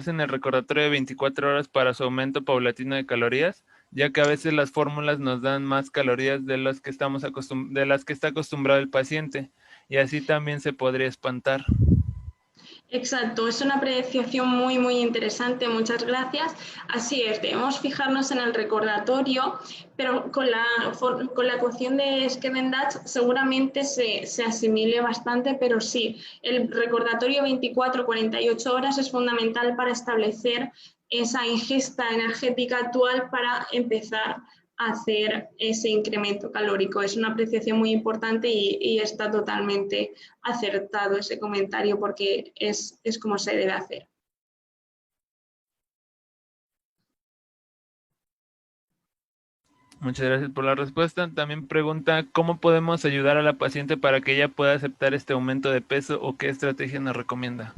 en el recordatorio de 24 horas para su aumento paulatino de calorías, ya que a veces las fórmulas nos dan más calorías de las que está acostumbrado el paciente, y así también se podría espantar?
Exacto, es una apreciación muy, muy interesante, muchas gracias. Así es, debemos fijarnos en el recordatorio, pero con la ecuación de Schedden-Dutch seguramente se asimile bastante, pero sí, el recordatorio 24-48 horas es fundamental para establecer esa ingesta energética actual para empezar hacer ese incremento calórico. Es una apreciación muy importante y está totalmente acertado ese comentario porque es como se debe hacer.
Muchas gracias por la respuesta. También pregunta, ¿cómo podemos ayudar a la paciente para que ella pueda aceptar este aumento de peso o qué estrategia nos recomienda?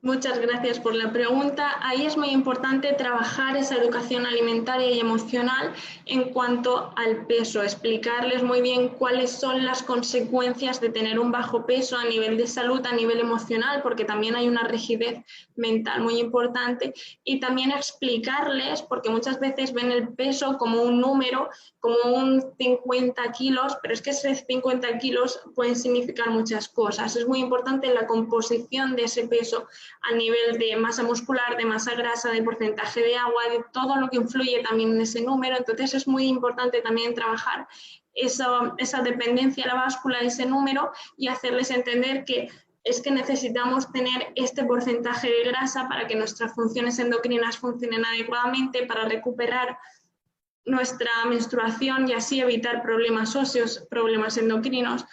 Muchas gracias por la pregunta. Ahí es muy importante trabajar esa educación alimentaria y emocional en cuanto al peso, explicarles muy bien cuáles son las consecuencias de tener un bajo peso a nivel de salud, a nivel emocional, porque también hay una rigidez mental muy importante, y también explicarles, porque muchas veces ven el peso como un número, como un 50 kilos, pero es que esos 50 kilos pueden significar muchas cosas. Es muy importante la composición de ese peso a nivel de masa muscular, de masa grasa, de porcentaje de agua, de todo lo que influye también en ese número. Entonces es muy importante también trabajar esa dependencia a la báscula de ese número y hacerles entender que es que necesitamos tener este porcentaje de grasa para que nuestras funciones endocrinas funcionen adecuadamente, para recuperar nuestra menstruación y así evitar problemas óseos, problemas endocrinos,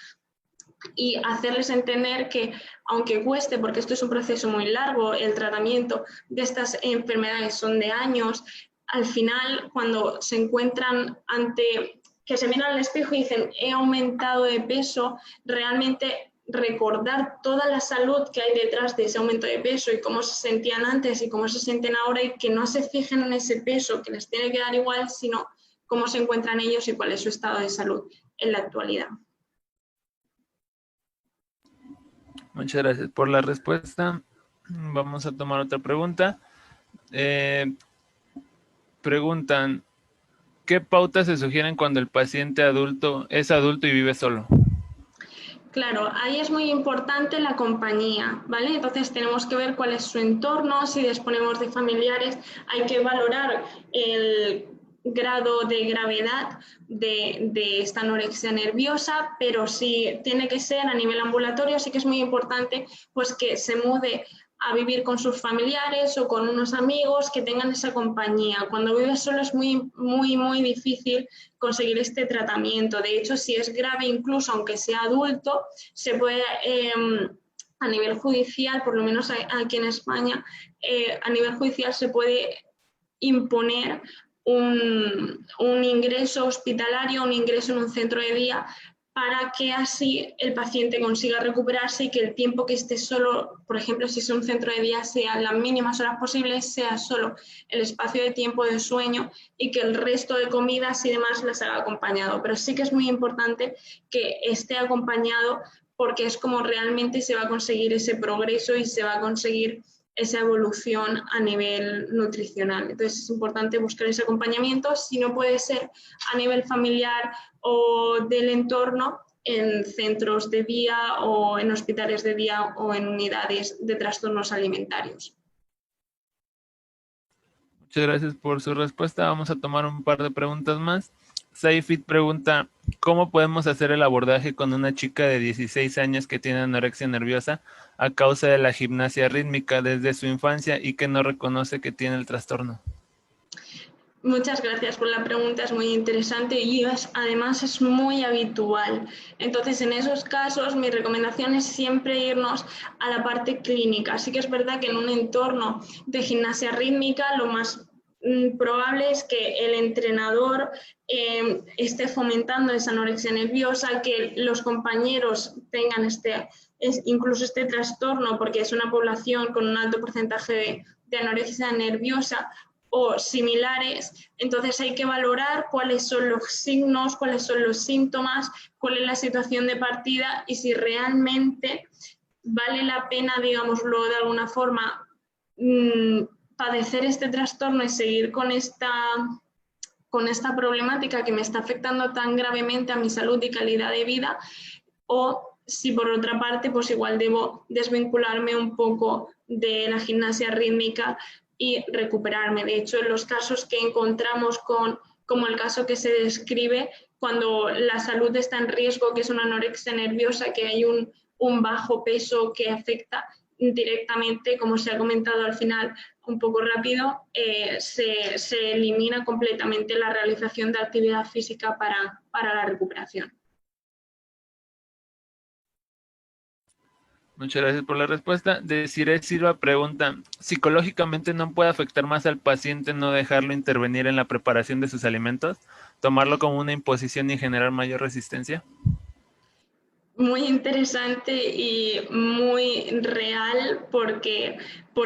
y hacerles entender que aunque cueste, porque esto es un proceso muy largo, el tratamiento de estas enfermedades son de años, al final cuando se encuentran ante que se miran al espejo y dicen he aumentado de peso, realmente recordar toda la salud que hay detrás de ese aumento de peso y cómo se sentían antes y cómo se sienten ahora, y que no se fijen en ese peso que les tiene que dar igual, sino cómo se encuentran ellos y cuál es su estado de salud en la actualidad.
Muchas gracias por la respuesta. Vamos a tomar otra pregunta. Preguntan, ¿qué pautas se sugieren cuando el paciente es adulto y vive solo?
Claro, ahí es muy importante la compañía, ¿vale? Entonces tenemos que ver cuál es su entorno, si disponemos de familiares, hay que valorar el grado de gravedad de esta anorexia nerviosa, pero si tiene que ser a nivel ambulatorio, sí que es muy importante pues que se mude a vivir con sus familiares o con unos amigos que tengan esa compañía. Cuando vives solo es muy, muy, muy difícil conseguir este tratamiento. De hecho, si es grave, incluso aunque sea adulto, se puede a nivel judicial, por lo menos aquí en España, a nivel judicial se puede imponer un ingreso hospitalario, un ingreso en un centro de día, para que así el paciente consiga recuperarse y que el tiempo que esté solo, por ejemplo, si es un centro de día, sean las mínimas horas posibles, sea solo el espacio de tiempo de sueño y que el resto de comidas y demás las haga acompañado. Pero sí que es muy importante que esté acompañado porque es como realmente se va a conseguir ese progreso y se va a conseguir esa evolución a nivel nutricional. Entonces es importante buscar ese acompañamiento, si no puede ser a nivel familiar o del entorno, en centros de día o en hospitales de día o en unidades de trastornos alimentarios.
Muchas gracias por su respuesta. Vamos a tomar un par de preguntas más. Saifit pregunta, ¿cómo podemos hacer el abordaje con una chica de 16 años que tiene anorexia nerviosa a causa de la gimnasia rítmica desde su infancia y que no reconoce que tiene el trastorno?
Muchas gracias por la pregunta, es muy interesante y además es muy habitual. Entonces, en esos casos, mi recomendación es siempre irnos a la parte clínica. Sí que es verdad que en un entorno de gimnasia rítmica, lo más probable es que el entrenador esté fomentando esa anorexia nerviosa, que los compañeros tengan incluso este trastorno, porque es una población con un alto porcentaje de anorexia nerviosa o similares. Entonces hay que valorar cuáles son los signos, cuáles son los síntomas, cuál es la situación de partida y si realmente vale la pena, digámoslo de alguna forma, padecer este trastorno y seguir con esta problemática que me está afectando tan gravemente a mi salud y calidad de vida, o si por otra parte, pues igual debo desvincularme un poco de la gimnasia rítmica y recuperarme. De hecho, en los casos que encontramos como el caso que se describe, cuando la salud está en riesgo, que es una anorexia nerviosa, que hay un bajo peso que afecta directamente, como se ha comentado al final un poco rápido, se elimina completamente la realización de actividad física para la recuperación.
Muchas gracias por la respuesta. Desiree Silva pregunta, ¿psicológicamente no puede afectar más al paciente no dejarlo intervenir en la preparación de sus alimentos? ¿Tomarlo como una imposición y generar mayor resistencia?
Muy interesante y muy real porque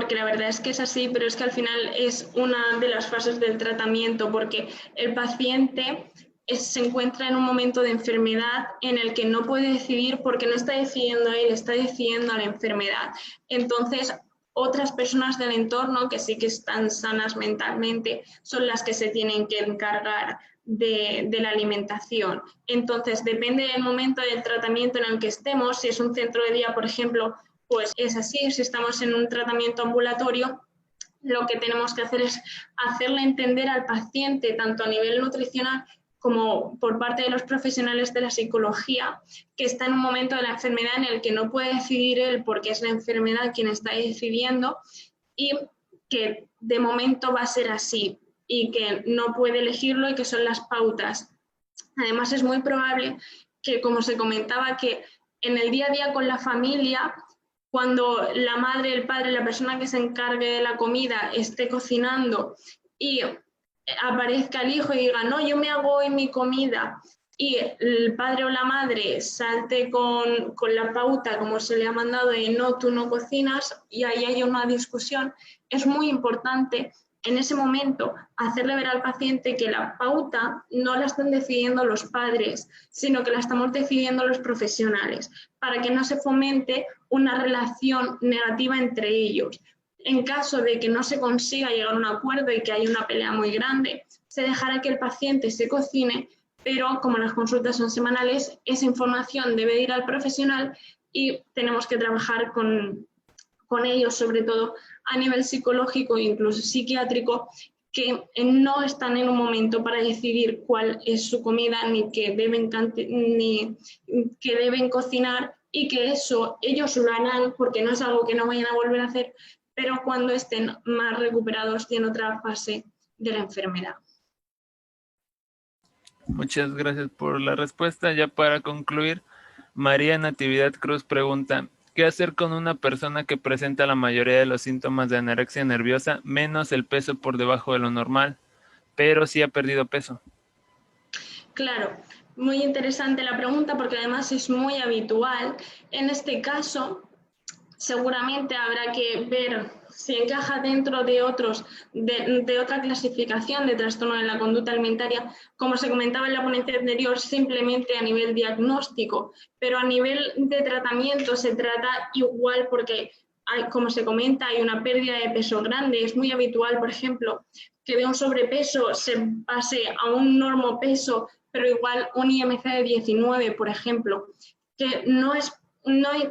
la verdad es que es así, pero es que al final es una de las fases del tratamiento, porque el paciente se encuentra en un momento de enfermedad en el que no puede decidir porque no está decidiendo él, está decidiendo a la enfermedad. Entonces, otras personas del entorno que sí que están sanas mentalmente son las que se tienen que encargar de la alimentación. Entonces, depende del momento del tratamiento en el que estemos. Si es un centro de día, por ejemplo, pues es así. Si estamos en un tratamiento ambulatorio, lo que tenemos que hacer es hacerle entender al paciente, tanto a nivel nutricional como por parte de los profesionales de la psicología, que está en un momento de la enfermedad en el que no puede decidir él porque es la enfermedad quien está decidiendo y que de momento va a ser así y que no puede elegirlo y que son las pautas. Además, es muy probable que, como se comentaba, que en el día a día con la familia, cuando la madre, el padre, la persona que se encargue de la comida esté cocinando y aparezca el hijo y diga, no, yo me hago hoy mi comida, y el padre o la madre salte con la pauta, como se le ha mandado, de no, tú no cocinas, y ahí hay una discusión, es muy importante en ese momento hacerle ver al paciente que la pauta no la están decidiendo los padres, sino que la estamos decidiendo los profesionales, para que no se fomente una relación negativa entre ellos. En caso de que no se consiga llegar a un acuerdo y que haya una pelea muy grande, se dejará que el paciente se cocine, pero como las consultas son semanales, esa información debe ir al profesional y tenemos que trabajar con ellos, sobre todo a nivel psicológico e incluso psiquiátrico, que no están en un momento para decidir cuál es su comida ni que deben cocinar, y que eso ellos lo harán porque no es algo que no vayan a volver a hacer, pero cuando estén más recuperados y en otra fase de la enfermedad.
Muchas gracias por la respuesta. Ya para concluir, María Natividad Cruz pregunta, ¿qué hacer con una persona que presenta la mayoría de los síntomas de anorexia nerviosa, menos el peso por debajo de lo normal, pero sí ha perdido peso?
Claro, muy interesante la pregunta porque además es muy habitual. En este caso, seguramente habrá que ver si encaja dentro de otra clasificación de trastorno de la conducta alimentaria, como se comentaba en la ponencia anterior, simplemente a nivel diagnóstico, pero a nivel de tratamiento se trata igual porque, como se comenta, hay una pérdida de peso grande. Es muy habitual, por ejemplo, que de un sobrepeso se pase a un normopeso, pero igual un IMC de 19, por ejemplo, que no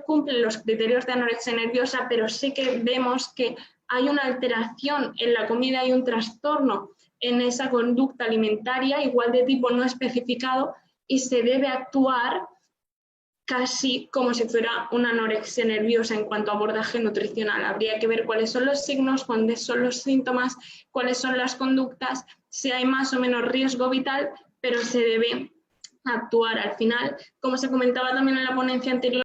cumplen los criterios de anorexia nerviosa, pero sí que vemos que hay una alteración en la comida y un trastorno en esa conducta alimentaria, igual de tipo no especificado, y se debe actuar casi como si fuera una anorexia nerviosa en cuanto a abordaje nutricional. Habría que ver cuáles son los signos, cuáles son los síntomas, cuáles son las conductas, si hay más o menos riesgo vital, pero se debe actuar al final. Como se comentaba también en la ponencia anterior,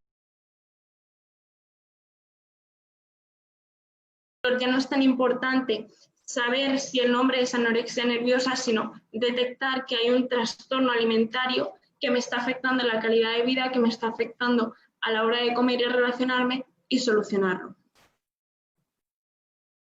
ya no es tan importante saber si el nombre es anorexia nerviosa, sino detectar que hay un trastorno alimentario que me está afectando la calidad de vida, que me está afectando a la hora de comer y relacionarme, y solucionarlo.